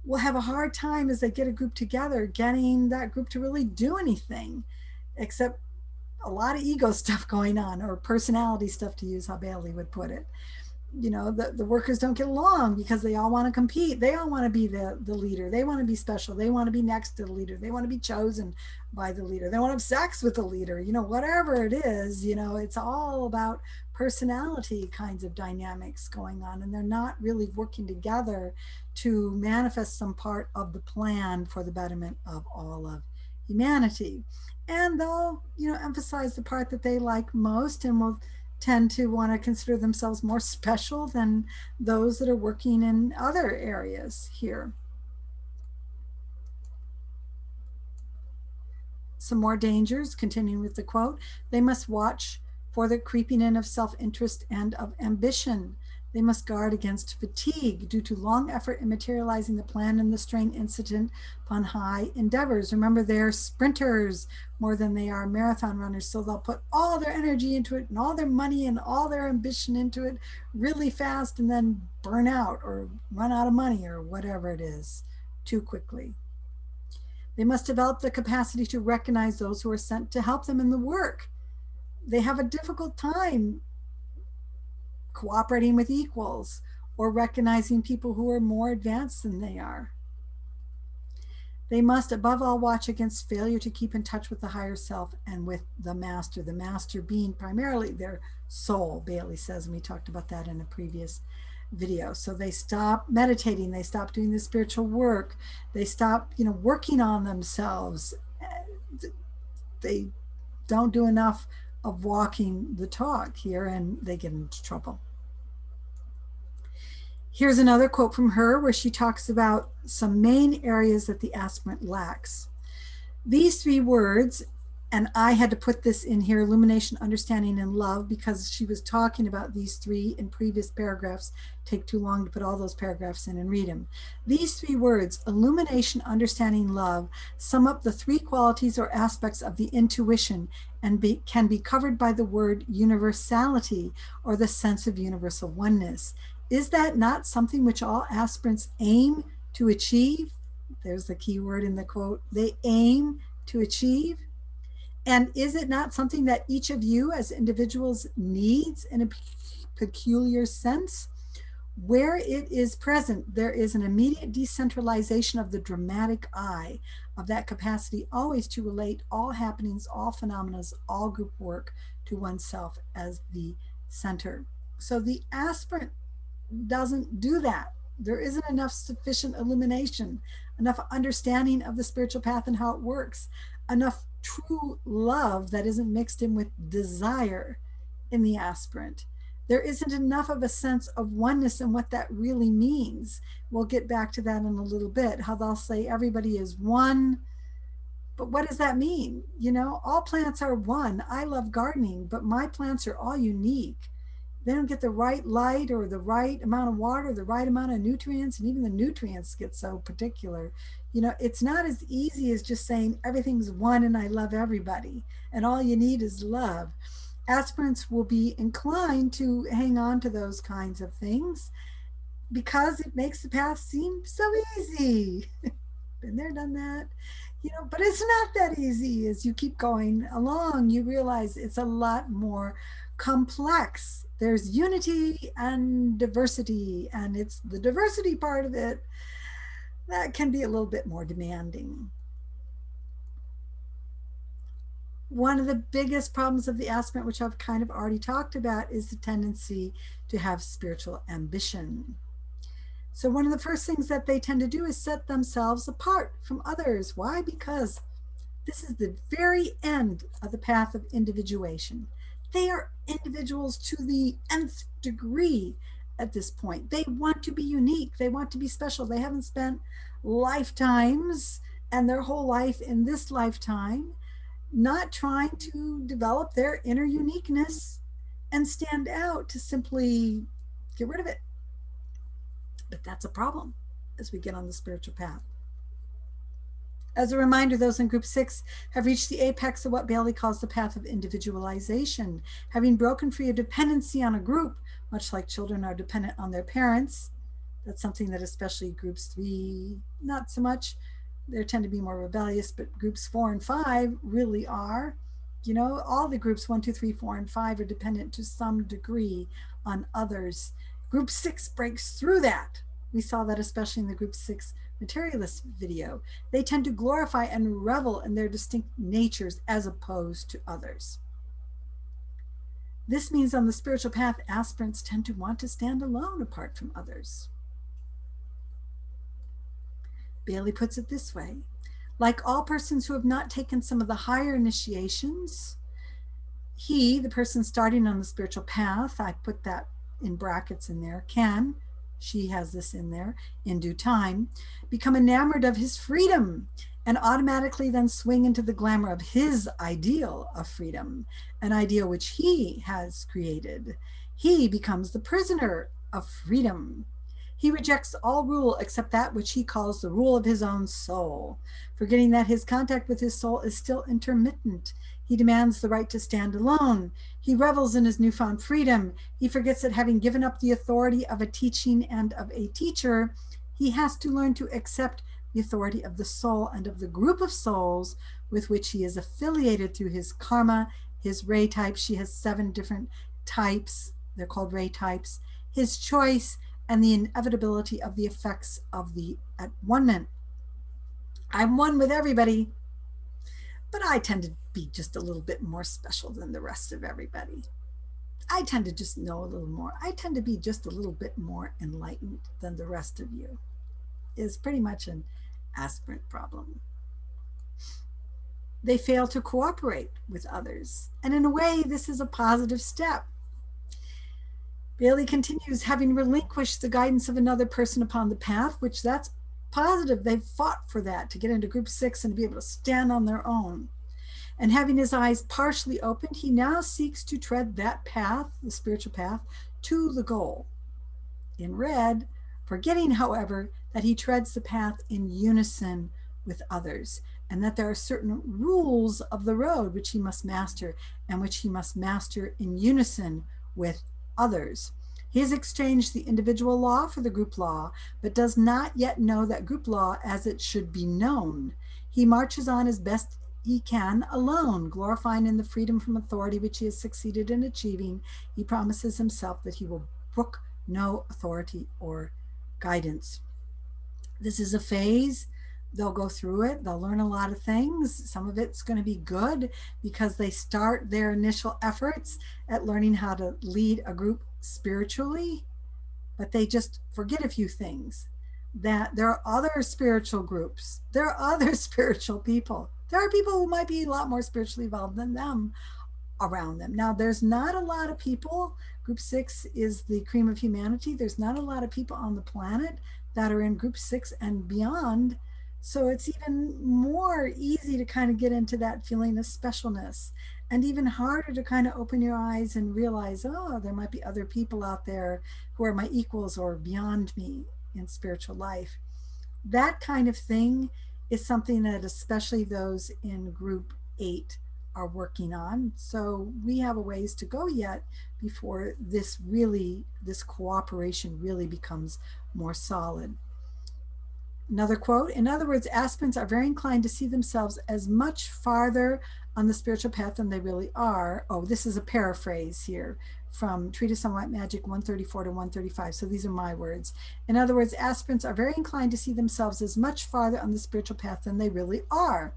will have a hard time as they get a group together, getting that group to really do anything, except a lot of ego stuff going on, or personality stuff, to use how Bailey would put it. The workers don't get along because they all want to compete. They all want to be the leader. They want to be special. They want to be next to the leader. They want to be chosen by the leader. They want to have sex with the leader. Whatever it is, it's all about personality kinds of dynamics going on. And they're not really working together to manifest some part of the plan for the betterment of all of humanity. And they'll, emphasize the part that they like most, and will tend to want to consider themselves more special than those that are working in other areas here. Some more dangers, continuing with the quote, they must watch for the creeping in of self-interest and of ambition. They must guard against fatigue due to long effort in materializing the plan and the strain incident upon high endeavors. Remember, they're sprinters more than they are marathon runners, so they'll put all their energy into it and all their money and all their ambition into it really fast, and then burn out or run out of money or whatever it is too quickly. They must develop the capacity to recognize those who are sent to help them in the work. They have a difficult time cooperating with equals or recognizing people who are more advanced than they are. They must, above all, watch against failure to keep in touch with the higher self and with the master being primarily their soul, Bailey says, and we talked about that in a previous video. So they stop meditating, they stop doing the spiritual work, they stop, working on themselves. They don't do enough of walking the talk here, and they get into trouble. Here's another quote from her where she talks about some main areas that the aspirant lacks. These 3 words, and I had to put this in here, illumination, understanding, and love, because she was talking about these 3 in previous paragraphs. Take too long to put all those paragraphs in and read them. These 3 words, illumination, understanding, love, sum up the 3 qualities or aspects of the intuition and can be covered by the word universality, or the sense of universal oneness. Is that not something which all aspirants aim to achieve? There's the key word in the quote. They aim to achieve. And is it not something that each of you as individuals needs in a peculiar sense? Where it is present, there is an immediate decentralization of the dramatic eye, of that capacity always to relate all happenings, all phenomena, all group work to oneself as the center. So the aspirant doesn't do that. There isn't enough sufficient illumination, enough understanding of the spiritual path and how it works, enough true love that isn't mixed in with desire in the aspirant. There isn't enough of a sense of oneness and what that really means. We'll get back to that in a little bit, how they'll say everybody is one. But what does that mean? All plants are one. I love gardening, but my plants are all unique. They don't get the right light or the right amount of water, the right amount of nutrients, and even the nutrients get so particular. It's not as easy as just saying everything's one and I love everybody and all you need is love. Aspirants will be inclined to hang on to those kinds of things because it makes the path seem so easy. Been there, done that. But it's not that easy. As you keep going along, you realize it's a lot more complex There's unity and diversity, and it's the diversity part of it that can be a little bit more demanding. One of the biggest problems of the aspirant, which I've kind of already talked about, is the tendency to have spiritual ambition. So one of the first things that they tend to do is set themselves apart from others. Why? Because this is the very end of the path of individuation. They are individuals to the nth degree at this point. They want to be unique. They want to be special. They haven't spent lifetimes and their whole life in this lifetime not trying to develop their inner uniqueness and stand out to simply get rid of it. But that's a problem as we get on the spiritual path. As a reminder, those in Group 6 have reached the apex of what Bailey calls the path of individualization, having broken free of dependency on a group, much like children are dependent on their parents. That's something that especially Groups 3, not so much. They tend to be more rebellious, but Groups 4 and 5 really are. You know, all the groups 1, 2, 3, 4, and 5 are dependent to some degree on others. Group 6 breaks through that. We saw that especially in the Group 6 materialist video. They tend to glorify and revel in their distinct natures as opposed to others. This means on the spiritual path, aspirants tend to want to stand alone apart from others. Bailey puts it this way: like all persons who have not taken some of the higher initiations, he, the person starting on the spiritual path, I put that in brackets in there, can, she has this in there, in due time, become enamored of his freedom and automatically then swing into the glamour of his ideal of freedom, an ideal which he has created. He becomes the prisoner of freedom. He rejects all rule except that which he calls the rule of his own soul, forgetting that his contact with his soul is still intermittent. He demands the right to stand alone. He revels in his newfound freedom. He forgets that having given up the authority of a teaching and of a teacher, he has to learn to accept the authority of the soul and of the group of souls with which he is affiliated through his karma, his ray type. She has 7 different types. They're called ray types. His choice, and the inevitability of the effects of the at-one-ment. I'm one with everybody, but I tend to be just a little bit more special than the rest of everybody. I tend to just know a little more. I tend to be just a little bit more enlightened than the rest of you. Is pretty much an aspirant problem. They fail to cooperate with others, and in a way, this is a positive step. Bailey continues, having relinquished the guidance of another person upon the path, which that's positive. They've fought for that, to get into Group 6 and to be able to stand on their own. And having his eyes partially opened, he now seeks to tread that path, the spiritual path, to the goal. In red, forgetting, however, that he treads the path in unison with others, and that there are certain rules of the road which he must master, and which he must master in unison with others. He has exchanged the individual law for the group law, but does not yet know that group law as it should be known. He marches on as best he can alone, glorifying in the freedom from authority which he has succeeded in achieving. He promises himself that he will brook no authority or guidance. This is a phase. They'll go through it. They'll learn a lot of things. Some of it's going to be good because they start their initial efforts at learning how to lead a group spiritually, but they just forget a few things. That there are other spiritual groups. There are other spiritual people. There are people who might be a lot more spiritually evolved than them around them. Now, there's not a lot of people. Group 6 is the cream of humanity. There's not a lot of people on the planet that are in Group 6 and beyond. So it's even more easy to kind of get into that feeling of specialness, and even harder to kind of open your eyes and realize, oh, there might be other people out there who are my equals or beyond me in spiritual life. That kind of thing is something that especially those in Group 8 are working on. So we have a ways to go yet before this cooperation really becomes more solid. Another quote, in other words, aspirants are very inclined to see themselves as much farther on the spiritual path than they really are. Oh, this is a paraphrase here from Treatise on White Magic 134 to 135. So these are my words. In other words, aspirants are very inclined to see themselves as much farther on the spiritual path than they really are.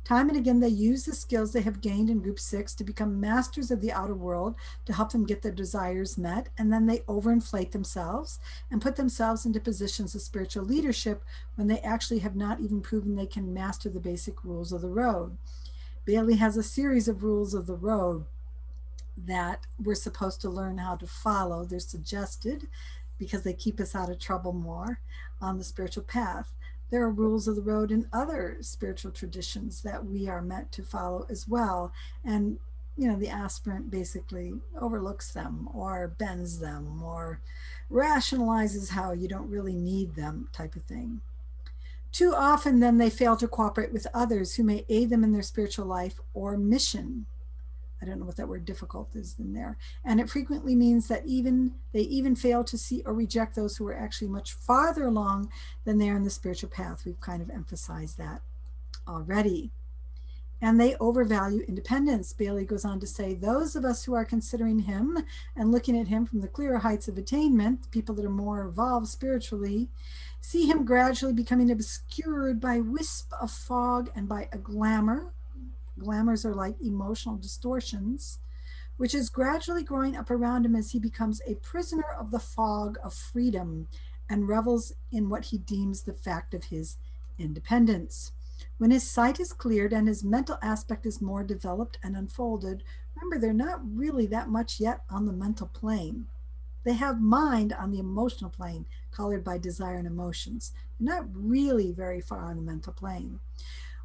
Time and again, they use the skills they have gained in Group 6 to become masters of the outer world to help them get their desires met, and then they overinflate themselves and put themselves into positions of spiritual leadership when they actually have not even proven they can master the basic rules of the road. Bailey has a series of rules of the road that we're supposed to learn how to follow. They're suggested because they keep us out of trouble more on the spiritual path. There are rules of the road in other spiritual traditions that we are meant to follow as well. And, you know, the aspirant basically overlooks them or bends them or rationalizes how you don't really need them, type of thing. Too often, then, they fail to cooperate with others who may aid them in their spiritual life or mission. I don't know what that word difficult is in there. And it frequently means that they even fail to see or reject those who are actually much farther along than they are in the spiritual path. We've kind of emphasized that already. And they overvalue independence. Bailey goes on to say, those of us who are considering him and looking at him from the clearer heights of attainment, people that are more evolved spiritually, see him gradually becoming obscured by wisp of fog and by a glamour. Glamours are like emotional distortions, which is gradually growing up around him as he becomes a prisoner of the fog of freedom and revels in what he deems the fact of his independence. When his sight is cleared and his mental aspect is more developed and unfolded, remember, they're not really that much yet on the mental plane. They have mind on the emotional plane, colored by desire and emotions. They're not really very far on the mental plane.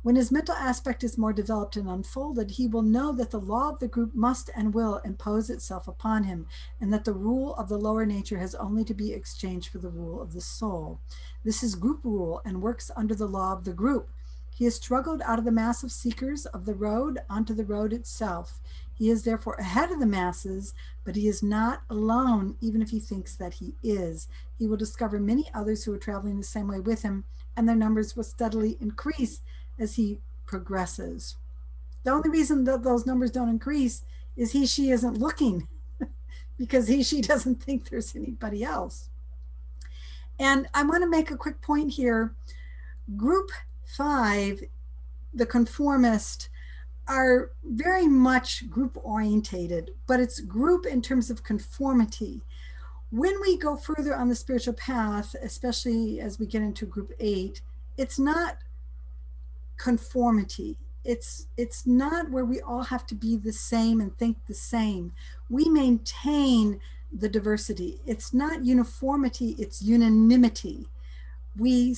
When his mental aspect is more developed and unfolded, he will know that the law of the group must and will impose itself upon him, and that the rule of the lower nature has only to be exchanged for the rule of the soul. This is group rule and works under the law of the group. He has struggled out of the mass of seekers of the road onto the road itself. He is therefore ahead of the masses, but he is not alone, even if he thinks that he is. He will discover many others who are traveling the same way with him, and their numbers will steadily increase as he progresses. The only reason that those numbers don't increase is she isn't looking because she doesn't think there's anybody else. And I want to make a quick point here. Group 5, the conformist, are very much group orientated, but it's group in terms of conformity. When we go further on the spiritual path, especially as we get into group 8, it's not conformity. It's not where we all have to be the same and think the same. We maintain the diversity. It's not uniformity, it's unanimity. We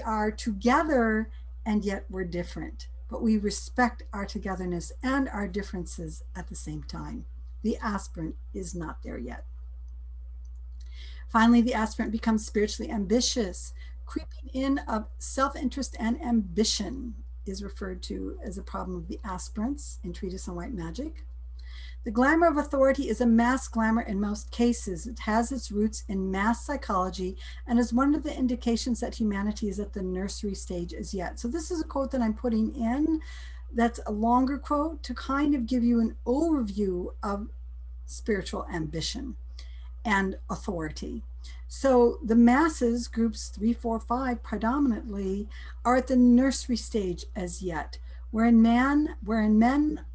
are together and yet we're different, but we respect our togetherness and our differences at the same time. The aspirant is not there yet. Finally, the aspirant becomes spiritually ambitious. Creeping in of self-interest and ambition is referred to as a problem of the aspirants in Treatise on White Magic. The glamour of authority is a mass glamour in most cases. It has its roots in mass psychology and is one of the indications that humanity is at the nursery stage as yet. So this is a quote that I'm putting in that's a longer quote to kind of give you an overview of spiritual ambition and authority. So the masses, groups 3, 4, 5 predominantly, are at the nursery stage as yet, wherein men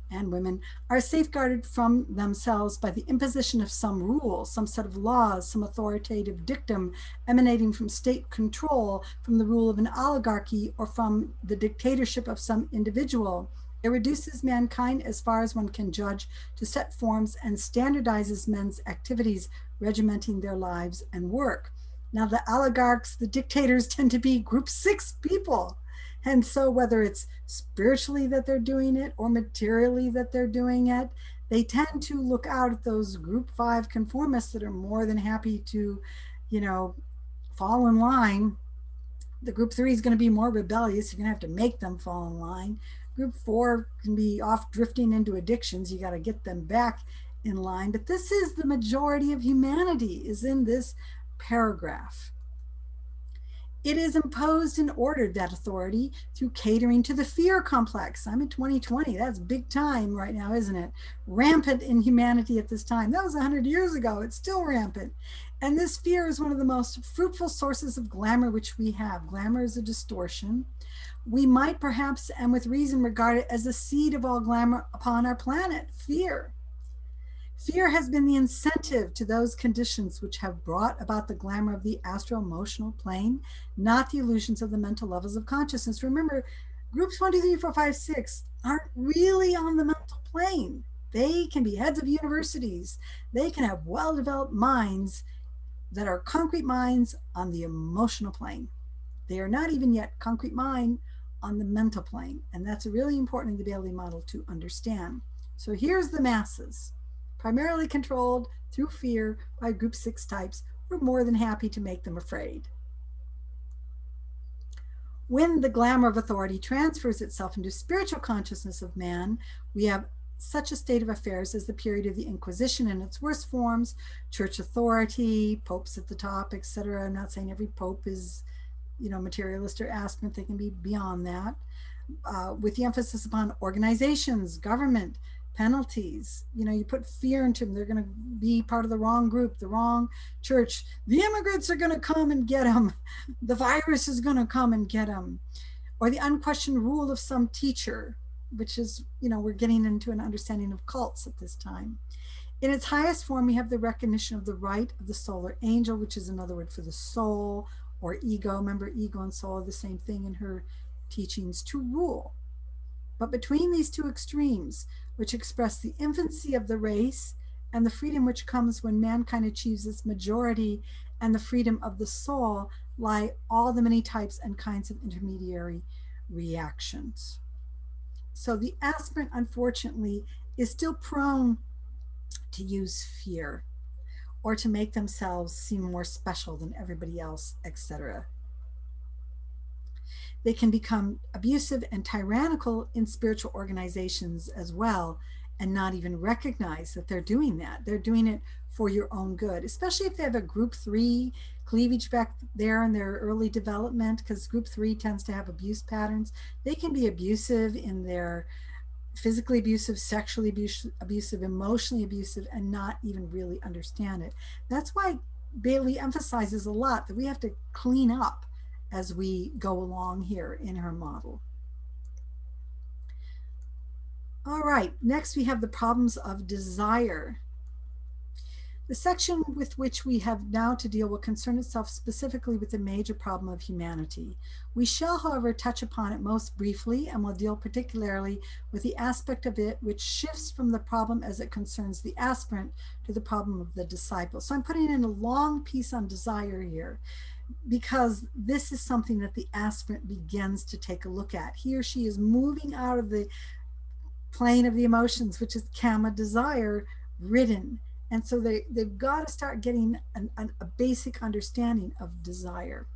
and women are safeguarded from themselves by the imposition of some rule, some set of laws, some authoritative dictum emanating from state control, from the rule of an oligarchy, or from the dictatorship of some individual. It reduces mankind, as far as one can judge, to set forms and standardizes men's activities, regimenting their lives and work. Now, the oligarchs, the dictators, tend to be Group 6 people. And so whether it's spiritually that they're doing it or materially that they're doing it, they tend to look out at those Group 5 conformists that are more than happy to, fall in line. The Group 3 is going to be more rebellious. You're going to have to make them fall in line. Group 4 can be off drifting into addictions. You got to get them back in line. But this is the majority of humanity is in this paragraph. It is imposed and ordered, that authority, through catering to the fear complex. I'm in 2020. That's big time right now, isn't it? Rampant in humanity at this time. That was 100 years ago. It's still rampant. And this fear is one of the most fruitful sources of glamour which we have. Glamour is a distortion. We might perhaps, and with reason, regard it as the seed of all glamour upon our planet, fear. Fear has been the incentive to those conditions which have brought about the glamour of the astro-emotional plane, not the illusions of the mental levels of consciousness. Remember, groups 1, 2, 3, 4, 5, 6 aren't really on the mental plane. They can be heads of universities. They can have well-developed minds that are concrete minds on the emotional plane. They are not even yet concrete mind on the mental plane. And that's really important in the Bailey model to understand. So here's the masses, primarily controlled through fear by group 6 types. We're more than happy to make them afraid. When the glamour of authority transfers itself into spiritual consciousness of man, we have such a state of affairs as the period of the Inquisition in its worst forms, church authority, popes at the top, etc. I'm not saying every pope is, materialist or aspirant. They can be beyond that. With the emphasis upon organizations, government, penalties. You put fear into them. They're going to be part of the wrong group, the wrong church. The immigrants are going to come and get them. The virus is going to come and get them. Or the unquestioned rule of some teacher, which is, we're getting into an understanding of cults at this time. In its highest form, we have the recognition of the right of the solar angel, which is another word for the soul or ego. Remember, ego and soul are the same thing in her teachings, to rule. But between these two extremes, which express the infancy of the race and the freedom which comes when mankind achieves its majority and the freedom of the soul, lie all the many types and kinds of intermediary reactions. So the aspirant, unfortunately, is still prone to use fear or to make themselves seem more special than everybody else, etc. They can become abusive and tyrannical in spiritual organizations as well, and not even recognize that they're doing that. They're doing it for your own good, especially if they have a group 3 cleavage back there in their early development, because group 3 tends to have abuse patterns. They can be abusive in their physically abusive, sexually abusive, emotionally abusive, and not even really understand it. That's why Bailey emphasizes a lot that we have to clean up as we go along here in her model. All right, next we have the problems of desire. The section with which we have now to deal will concern itself specifically with the major problem of humanity. We shall, however, touch upon it most briefly and will deal particularly with the aspect of it which shifts from the problem as it concerns the aspirant to the problem of the disciple. So I'm putting in a long piece on desire here, because this is something that the aspirant begins to take a look at. He or she is moving out of the plane of the emotions, which is karma desire ridden. And so they've got to start getting a basic understanding of desire.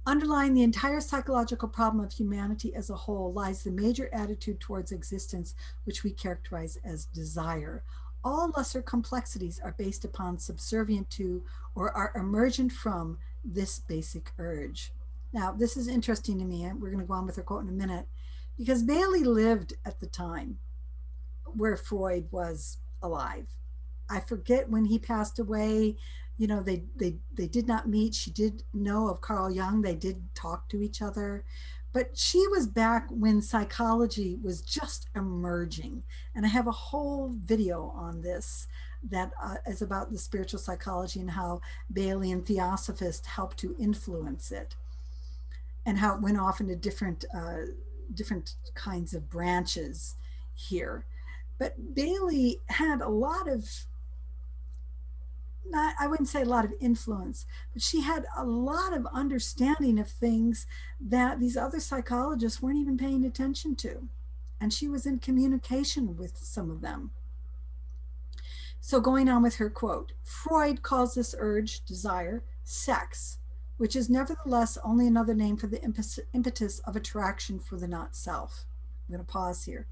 Underlying the entire psychological problem of humanity as a whole lies the major attitude towards existence, which we characterize as desire. All lesser complexities are based upon, subservient to, or are emergent from this basic urge. Now, this is interesting to me, and we're going to go on with her quote in a minute, because Bailey lived at the time where Freud was alive. I forget when he passed away. They did not meet. She did know of Carl Jung. They did talk to each other. But she was back when psychology was just emerging. And I have a whole video on this that is about the spiritual psychology and how Bailey and Theosophists helped to influence it, and how it went off into different kinds of branches here. But Bailey had a lot of, I wouldn't say a lot of influence, but she had a lot of understanding of things that these other psychologists weren't even paying attention to. And she was in communication with some of them. So going on with her quote, Freud calls this urge, desire, sex, which is nevertheless only another name for the impetus of attraction for the not self. I'm going to pause here.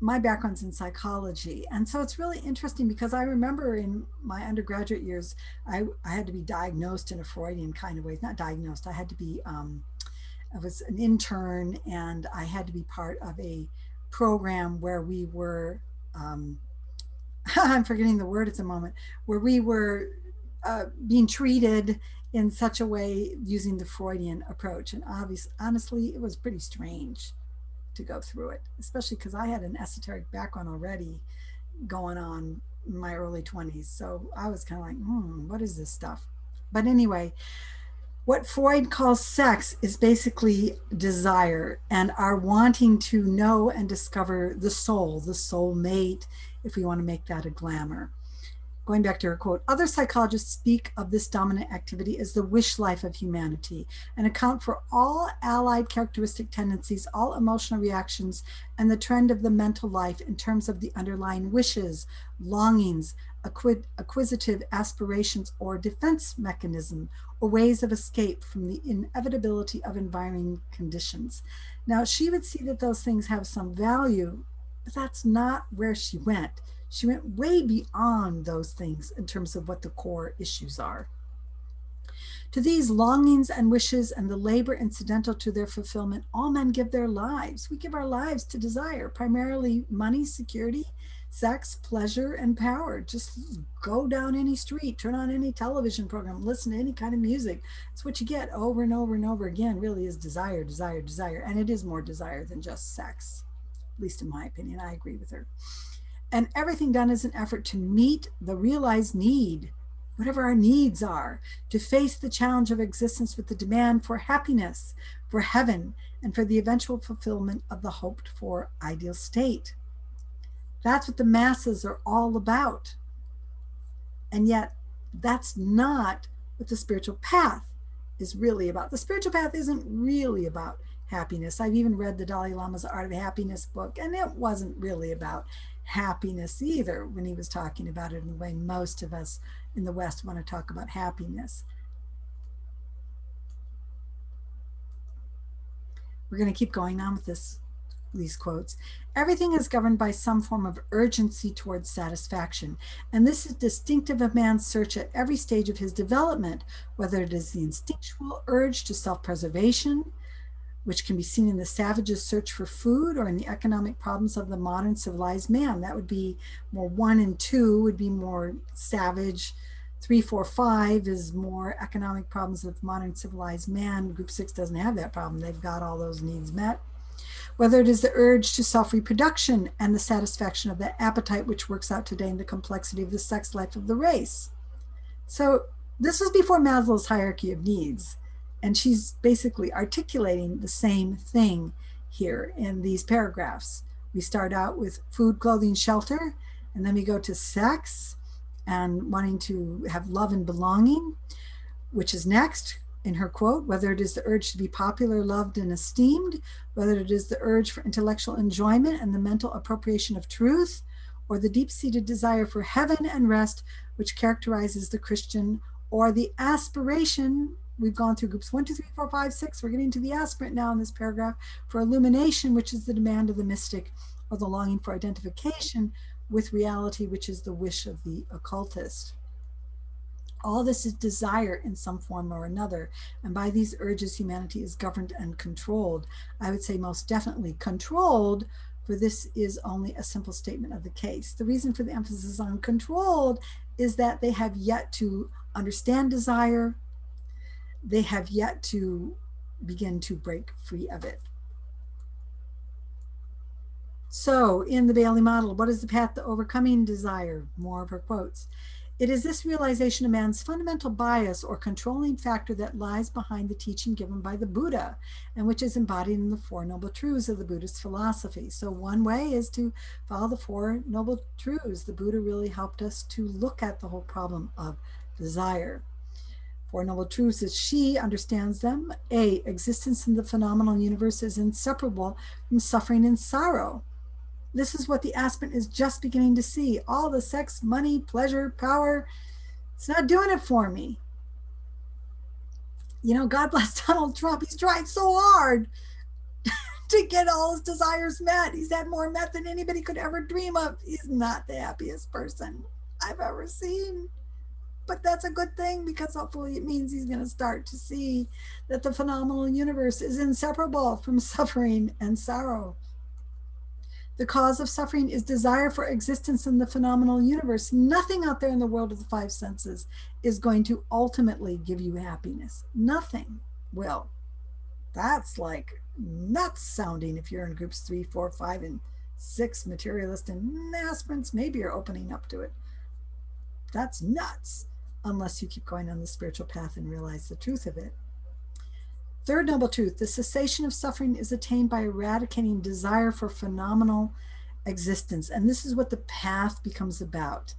my background's in psychology. And so it's really interesting because I remember in my undergraduate years, I had to be diagnosed in a Freudian kind of way. Not diagnosed, I had to be, I was an intern and I had to be part of a program where we were, I'm forgetting the word at the moment, where we were being treated in such a way using the Freudian approach. And obviously, honestly, it was pretty strange to go through it, especially because I had an esoteric background already going on in my early 20s. So I was kind of like, what is this stuff? But anyway, what Freud calls sex is basically desire and our wanting to know and discover the soul mate, if we want to make that a glamour. Going back to her quote, other psychologists speak of this dominant activity as the wish life of humanity and account for all allied characteristic tendencies, all emotional reactions, and the trend of the mental life in terms of the underlying wishes, longings, acquisitive aspirations, or defense mechanism, or ways of escape from the inevitability of environing conditions. Now, she would see that those things have some value, but that's not where she went. She went way beyond those things in terms of what the core issues are. To these longings and wishes and the labor incidental to their fulfillment, all men give their lives. We give our lives to desire, primarily money, security, sex, pleasure, and power. Just go down any street, turn on any television program, listen to any kind of music. It's what you get over and over and over again, really is desire, desire, desire. And it is more desire than just sex, at least in my opinion. I agree with her. And everything done is an effort to meet the realized need, whatever our needs are, to face the challenge of existence with the demand for happiness, for heaven, and for the eventual fulfillment of the hoped for ideal state. That's what the masses are all about. And yet, that's not what the spiritual path is really about. The spiritual path isn't really about happiness. I've even read the Dalai Lama's Art of Happiness book, and it wasn't really about happiness either when he was talking about it in the way most of us in the West want to talk about happiness. We're going to keep going on with these quotes. Everything is governed by some form of urgency towards satisfaction, and this is distinctive of man's search at every stage of his development, whether it is the instinctual urge to self-preservation, which can be seen in the savage's search for food, or in the economic problems of the modern civilized man. That would be more 1 and 2 would be more savage. 3, 4, 5 is more economic problems of modern civilized man. Group 6 doesn't have that problem. They've got all those needs met. Whether it is the urge to self-reproduction and the satisfaction of that appetite, which works out today in the complexity of the sex life of the race. So this was before Maslow's hierarchy of needs. And she's basically articulating the same thing here in these paragraphs. We start out with food, clothing, shelter, and then we go to sex and wanting to have love and belonging, which is next in her quote, whether it is the urge to be popular, loved, and esteemed, whether it is the urge for intellectual enjoyment and the mental appropriation of truth, or the deep-seated desire for heaven and rest, which characterizes the Christian, or the aspiration. We've gone through groups 1, 2, 3, 4, 5, 6. We're getting to the aspirant now in this paragraph, for illumination, which is the demand of the mystic, or the longing for identification with reality, which is the wish of the occultist. All this is desire in some form or another, and by these urges humanity is governed and controlled. I would say most definitely controlled, for this is only a simple statement of the case. The reason for the emphasis on controlled is that they have yet to understand desire. They have yet to begin to break free of it. So in the Bailey model, what is the path to overcoming desire? More of her quotes. It is this realization of man's fundamental bias or controlling factor that lies behind the teaching given by the Buddha, and which is embodied in the Four Noble Truths of the Buddhist philosophy. So one way is to follow the Four Noble Truths. The Buddha really helped us to look at the whole problem of desire. Four Noble Truths, as she understands them: A, existence in the phenomenal universe is inseparable from suffering and sorrow. This is what the aspirant is just beginning to see. All the sex, money, pleasure, power, it's not doing it for me. You know, God bless Donald Trump. He's tried so hard to get all his desires met. He's had more met than anybody could ever dream of. He's not the happiest person I've ever seen. But that's a good thing, because hopefully it means he's going to start to see that the phenomenal universe is inseparable from suffering and sorrow. The cause of suffering is desire for existence in the phenomenal universe. Nothing out there in the world of the five senses is going to ultimately give you happiness. Nothing will. That's like nuts sounding if you're in groups 3, 4, 5, and 6 materialist and aspirants. Maybe you're opening up to it. That's nuts, unless you keep going on the spiritual path and realize the truth of it. Third noble truth, the cessation of suffering is attained by eradicating desire for phenomenal existence. And this is what the path becomes about.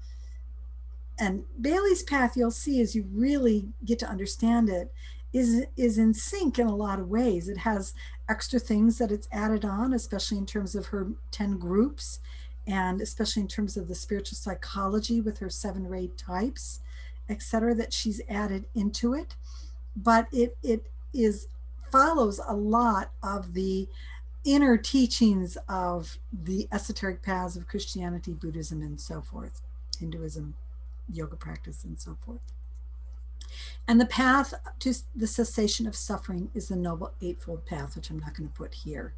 And Bailey's path, you'll see as you really get to understand it, is in sync in a lot of ways. It has extra things that it's added on, especially in terms of her 10 groups, and especially in terms of the spiritual psychology with her 7 ray types, etc., that she's added into it. But it follows a lot of the inner teachings of the esoteric paths of Christianity, Buddhism, and so forth, Hinduism, yoga practice, and so forth. And the path to the cessation of suffering is the Noble Eightfold Path, which I'm not going to put here.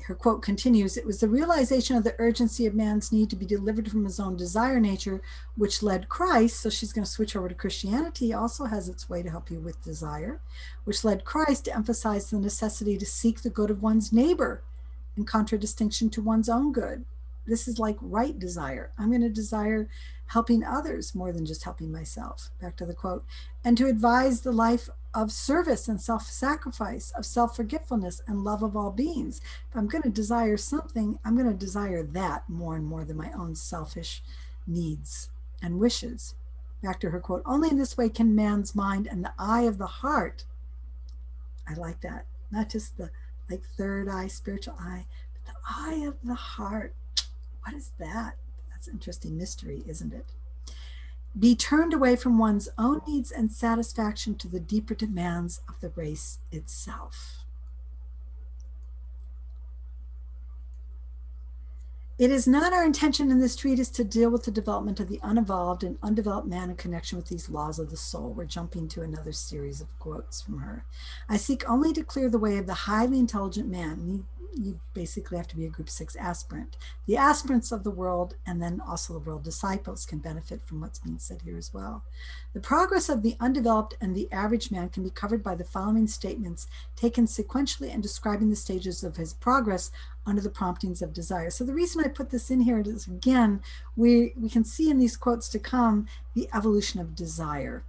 Her quote continues, "It was the realization of the urgency of man's need to be delivered from his own desire nature, which led Christ," so she's going to switch over to Christianity, also has its way to help you with desire, "which led Christ to emphasize the necessity to seek the good of one's neighbor in contradistinction to one's own good." This is like right desire. I'm going to desire helping others more than just helping myself. Back to the quote. "And to advise the life of service and self-sacrifice, of self-forgetfulness and love of all beings." If I'm going to desire something, I'm going to desire that more and more than my own selfish needs and wishes. Back to her quote. "Only in this way can man's mind and the eye of the heart," I like that, not just the like third eye, spiritual eye, but the eye of the heart. What is that? That's an interesting mystery, isn't it? "Be turned away from one's own needs and satisfaction to the deeper demands of the race itself." It is not our intention in this treatise to deal with the development of the unevolved and undeveloped man in connection with these laws of the soul. We're jumping to another series of quotes from her. "I seek only to clear the way of the highly intelligent man." You basically have to be a Group 6 aspirant. "The aspirants of the world, and then also the world disciples, can benefit from what's being said here as well. The progress of the undeveloped and the average man can be covered by the following statements taken sequentially and describing the stages of his progress under the promptings of desire." So the reason I put this in here is, again, we can see in these quotes to come the evolution of desire.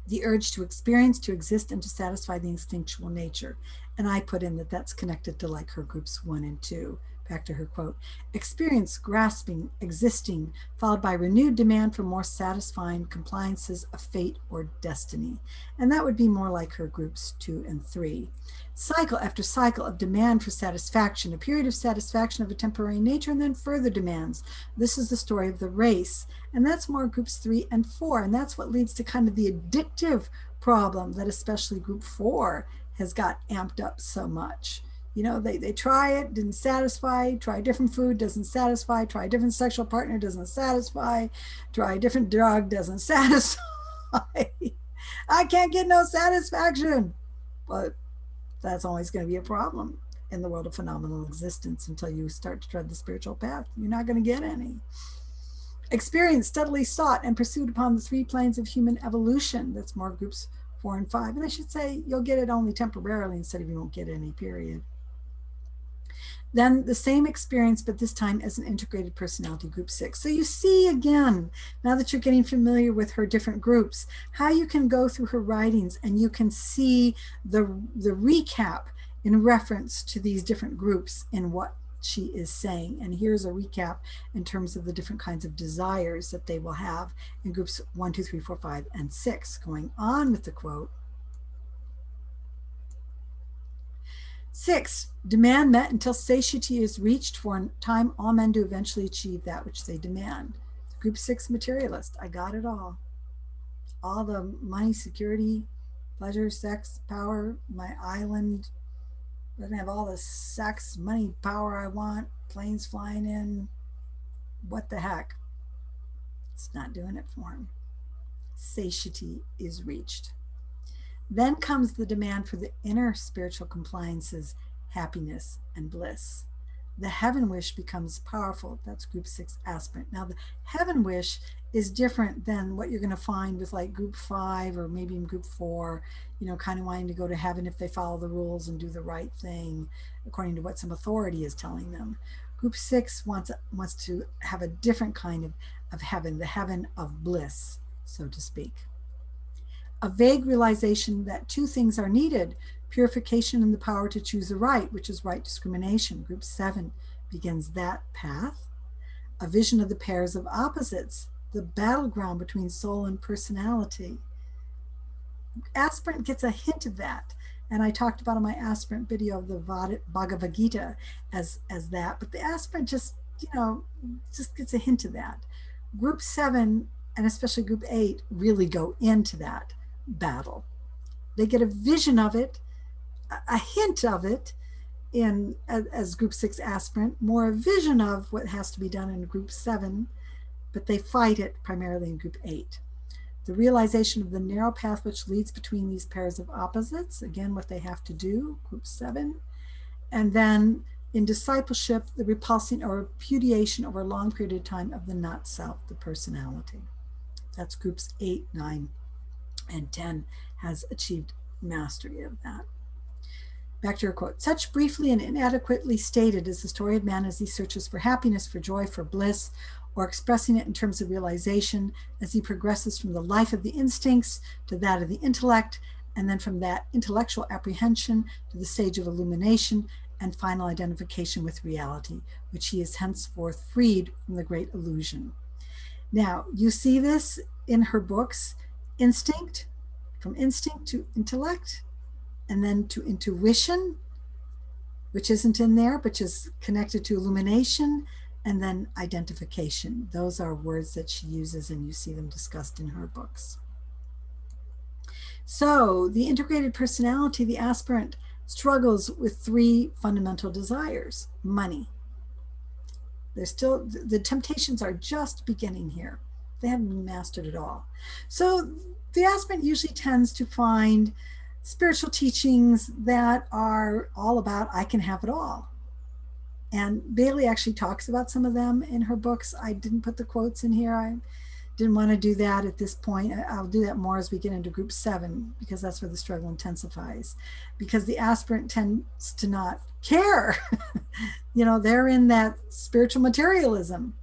The urge to experience, to exist, and to satisfy the instinctual nature. And I put in that that's connected to like her groups 1 and 2. Back to her quote. "Experience, grasping, existing, followed by renewed demand for more satisfying compliances of fate or destiny." And that would be more like her groups 2 and 3. "Cycle after cycle of demand for satisfaction, a period of satisfaction of a temporary nature, and then further demands. This is the story of the race." And that's more groups 3 and 4. And that's what leads to kind of the addictive problem that especially group 4 has got amped up so much. You know, they try it, didn't satisfy, try a different food, doesn't satisfy, try a different sexual partner, doesn't satisfy, try a different drug, doesn't satisfy. I can't get no satisfaction. But that's always going to be a problem in the world of phenomenal existence until you start to tread the spiritual path. You're not going to get any. "Experience steadily sought and pursued upon the 3 planes of human evolution." That's more groups 4 and 5. And I should say you'll get it only temporarily instead of you won't get any, period. "Then the same experience, but this time as an integrated personality, group 6. So you see again, now that you're getting familiar with her different groups, how you can go through her writings and you can see the recap in reference to these different groups in what she is saying. And here's a recap in terms of the different kinds of desires that they will have in groups 1, 2, 3, 4, 5, and 6. Going on with the quote. 6, demand met until satiety is reached. For a time, all men do eventually achieve that which they demand. Group 6 materialist. I got it all. All the money, security, pleasure, sex, power, my island, We're going to have all the sex, money, power I want, planes flying in. What the heck? It's not doing it for him. Satiety is reached. Then comes the demand for the inner spiritual compliances, happiness and bliss. The heaven wish becomes powerful. That's Group 6 Aspirant. Now, the heaven wish is different than what you're going to find with like Group 5 or maybe in Group 4, kind of wanting to go to heaven if they follow the rules and do the right thing according to what some authority is telling them. Group 6 wants to have a different kind of heaven, the heaven of bliss, so to speak. A vague realization that two things are needed: purification and the power to choose the right, which is right discrimination. Group 7 begins that path. A vision of the pairs of opposites, the battleground between soul and personality. Aspirant gets a hint of that. And I talked about in my aspirant video of the Bhagavad Gita as that. But the aspirant just gets a hint of that. Group 7 and especially Group 8 really go into that battle. They get a vision of it, a hint of it as Group 6 Aspirant, more a vision of what has to be done in Group 7, but they fight it primarily in Group 8. The realization of the narrow path which leads between these pairs of opposites, again, what they have to do, Group 7. And then in discipleship, the repulsing or repudiation over a long period of time of the not self, the personality. That's Groups 8, 9, and 10 has achieved mastery of that. Back to your quote. Such briefly and inadequately stated is the story of man as he searches for happiness, for joy, for bliss, or expressing it in terms of realization as he progresses from the life of the instincts to that of the intellect, and then from that intellectual apprehension to the stage of illumination and final identification with reality, which he is henceforth freed from the great illusion. Now, you see this in her books: instinct, from instinct to intellect, and then to intuition, which isn't in there, but is connected to illumination, and then identification. Those are words that she uses, and you see them discussed in her books. So the integrated personality, the aspirant, struggles with three fundamental desires. Money. There's still, the temptations are just beginning here. They haven't mastered it all. So the aspirant usually tends to find spiritual teachings that are all about I can have it all. And Bailey actually talks about some of them in her books. I didn't put the quotes in here. I didn't want to do that at this point. I'll do that more as we get into Group 7, because that's where the struggle intensifies. Because the aspirant tends to not care. They're in that spiritual materialism.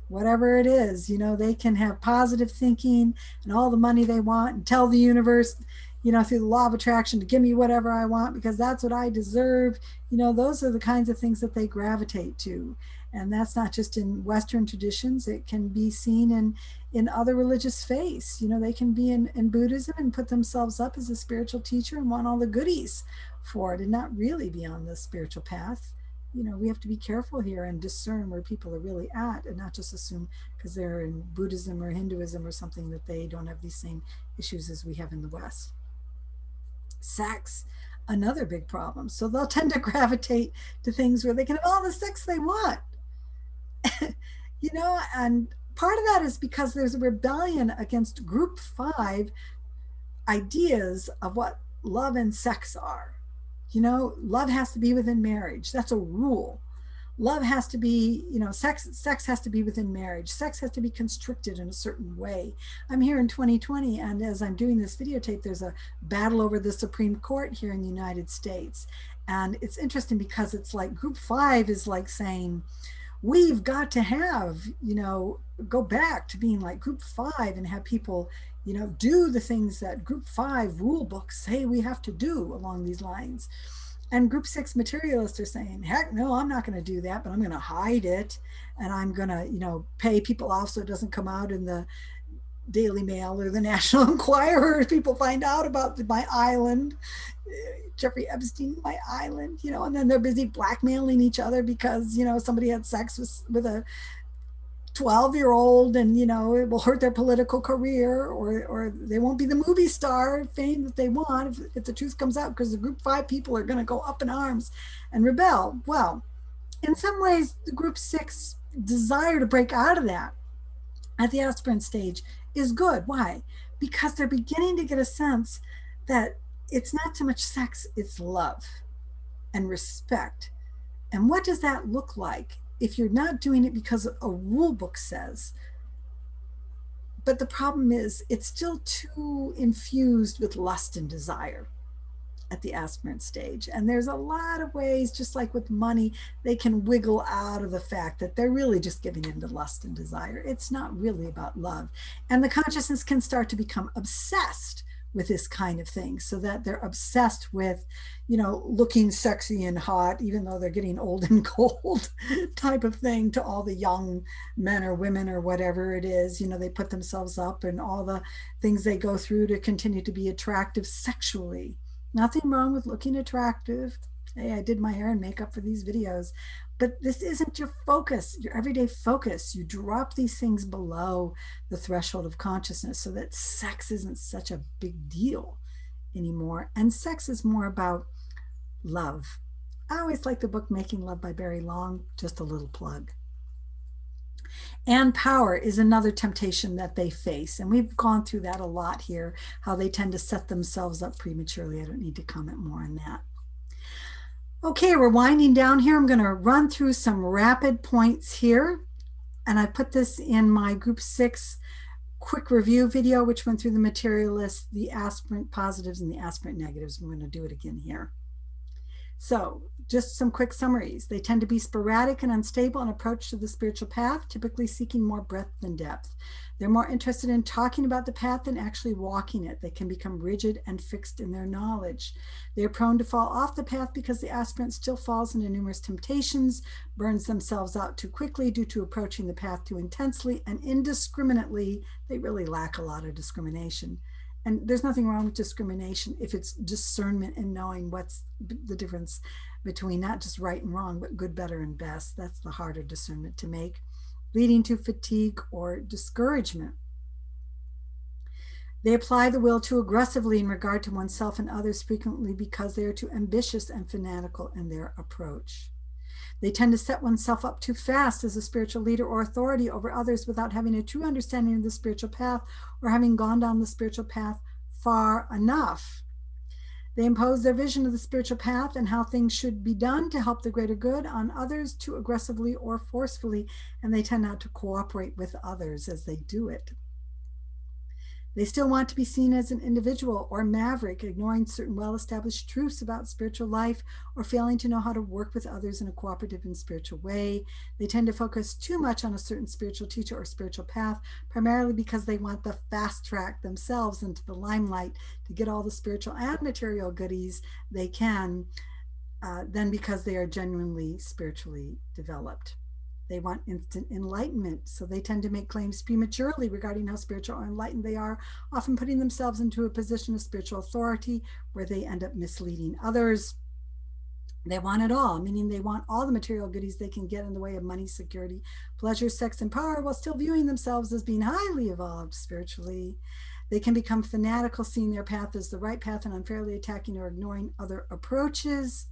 Whatever it is, they can have positive thinking and all the money they want and tell the universe, through the law of attraction to give me whatever I want because that's what I deserve. Those are the kinds of things that they gravitate to. And that's not just in Western traditions. It can be seen in other religious faiths. They can be in Buddhism and put themselves up as a spiritual teacher and want all the goodies for it and not really be on the spiritual path. We have to be careful here and discern where people are really at and not just assume because they're in Buddhism or Hinduism or something that they don't have these same issues as we have in the West. Sex, another big problem. So they'll tend to gravitate to things where they can have all the sex they want. And part of that is because there's a rebellion against Group 5 ideas of what love and sex are. Love has to be within marriage. That's a rule. Love has to be, sex has to be within marriage. Sex has to be constricted in a certain way. I'm here in 2020, and as I'm doing this videotape, there's a battle over the Supreme Court here in the United States. And it's interesting because it's like Group 5 is like saying, we've got to have, go back to being like Group 5 and have people, do the things that Group 5 rule books say we have to do along these lines. And Group 6 materialists are saying, heck no, I'm not going to do that, but I'm going to hide it. And I'm going to, pay people off so it doesn't come out in the Daily Mail or the National Enquirer. People find out about my island, Jeffrey Epstein, my island, and then they're busy blackmailing each other because, somebody had sex with a 12-year-old and, it will hurt their political career, or they won't be the movie star fame that they want if the truth comes out, because the group 5 people are going to go up in arms and rebel. Well, in some ways, the group 6 desire to break out of that at the aspirant stage is good. Why? Because they're beginning to get a sense that it's not so much sex, it's love and respect. And what does that look like if you're not doing it because a rule book says? But the problem is it's still too infused with lust and desire at the aspirant stage. And there's a lot of ways, just like with money, they can wiggle out of the fact that they're really just giving in to lust and desire. It's not really about love. And the consciousness can start to become obsessed with this kind of thing, so that they're obsessed with, looking sexy and hot, even though they're getting old and cold type of thing, to all the young men or women or whatever it is. They put themselves up and all the things they go through to continue to be attractive sexually. Nothing wrong with looking attractive. Hey, I did my hair and makeup for these videos, but this isn't your focus, your everyday focus. You drop these things below the threshold of consciousness so that sex isn't such a big deal anymore. And sex is more about love. I always like the book Making Love by Barry Long, just a little plug. And power is another temptation that they face. And we've gone through that a lot here, how they tend to set themselves up prematurely. I don't need to comment more on that. Okay, we're winding down here. I'm going to run through some rapid points here. And I put this in my Group 6 quick review video, which went through the material list, the aspirant positives and the aspirant negatives. I'm going to do it again here. So just some quick summaries. They tend to be sporadic and unstable in approach to the spiritual path, typically seeking more breadth than depth. They're more interested in talking about the path than actually walking it. They can become rigid and fixed in their knowledge. They are prone to fall off the path because the aspirant still falls into numerous temptations, burns themselves out too quickly due to approaching the path too intensely and indiscriminately. They really lack a lot of discrimination. And there's nothing wrong with discrimination if it's discernment and knowing what's the difference between not just right and wrong, but good, better, and best. That's the harder discernment to make, leading to fatigue or discouragement. They apply the will too aggressively in regard to oneself and others, frequently because they are too ambitious and fanatical in their approach. They tend to set oneself up too fast as a spiritual leader or authority over others without having a true understanding of the spiritual path or having gone down the spiritual path far enough. They impose their vision of the spiritual path and how things should be done to help the greater good on others too aggressively or forcefully, and they tend not to cooperate with others as they do it. They still want to be seen as an individual or maverick, ignoring certain well-established truths about spiritual life or failing to know how to work with others in a cooperative and spiritual way. They tend to focus too much on a certain spiritual teacher or spiritual path, primarily because they want the fast track themselves into the limelight to get all the spiritual and material goodies they can, than because they are genuinely spiritually developed. They want instant enlightenment, so they tend to make claims prematurely regarding how spiritual or enlightened they are, often putting themselves into a position of spiritual authority where they end up misleading others. They want it all, meaning they want all the material goodies they can get in the way of money, security, pleasure, sex, and power, while still viewing themselves as being highly evolved spiritually. They can become fanatical, seeing their path as the right path and unfairly attacking or ignoring other approaches.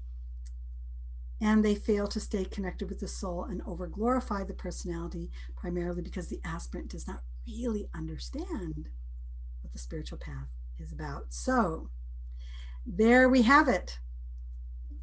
And they fail to stay connected with the soul and over-glorify the personality, primarily because the aspirant does not really understand what the spiritual path is about. So there we have it.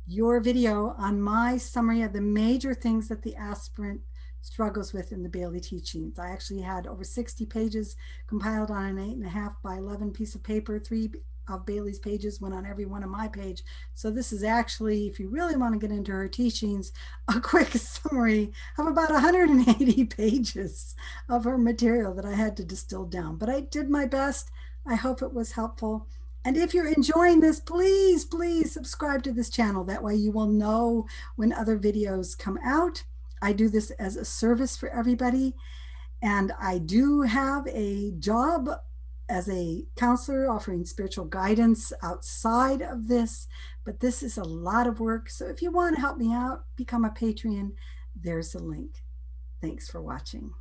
Your video on my summary of the major things that the aspirant struggles with in the Bailey teachings. I actually had over 60 pages compiled on an 8.5 by 11 piece of paper. 3 of Bailey's pages went on every one of my page. So this is actually, if you really want to get into her teachings, a quick summary of about 180 pages of her material that I had to distill down. But I did my best. I hope it was helpful. And if you're enjoying this, please, please subscribe to this channel. That way you will know when other videos come out. I do this as a service for everybody. And I do have a job as a counselor offering spiritual guidance outside of this, but this is a lot of work. So if you want to help me out, become a Patreon, there's a link. Thanks for watching.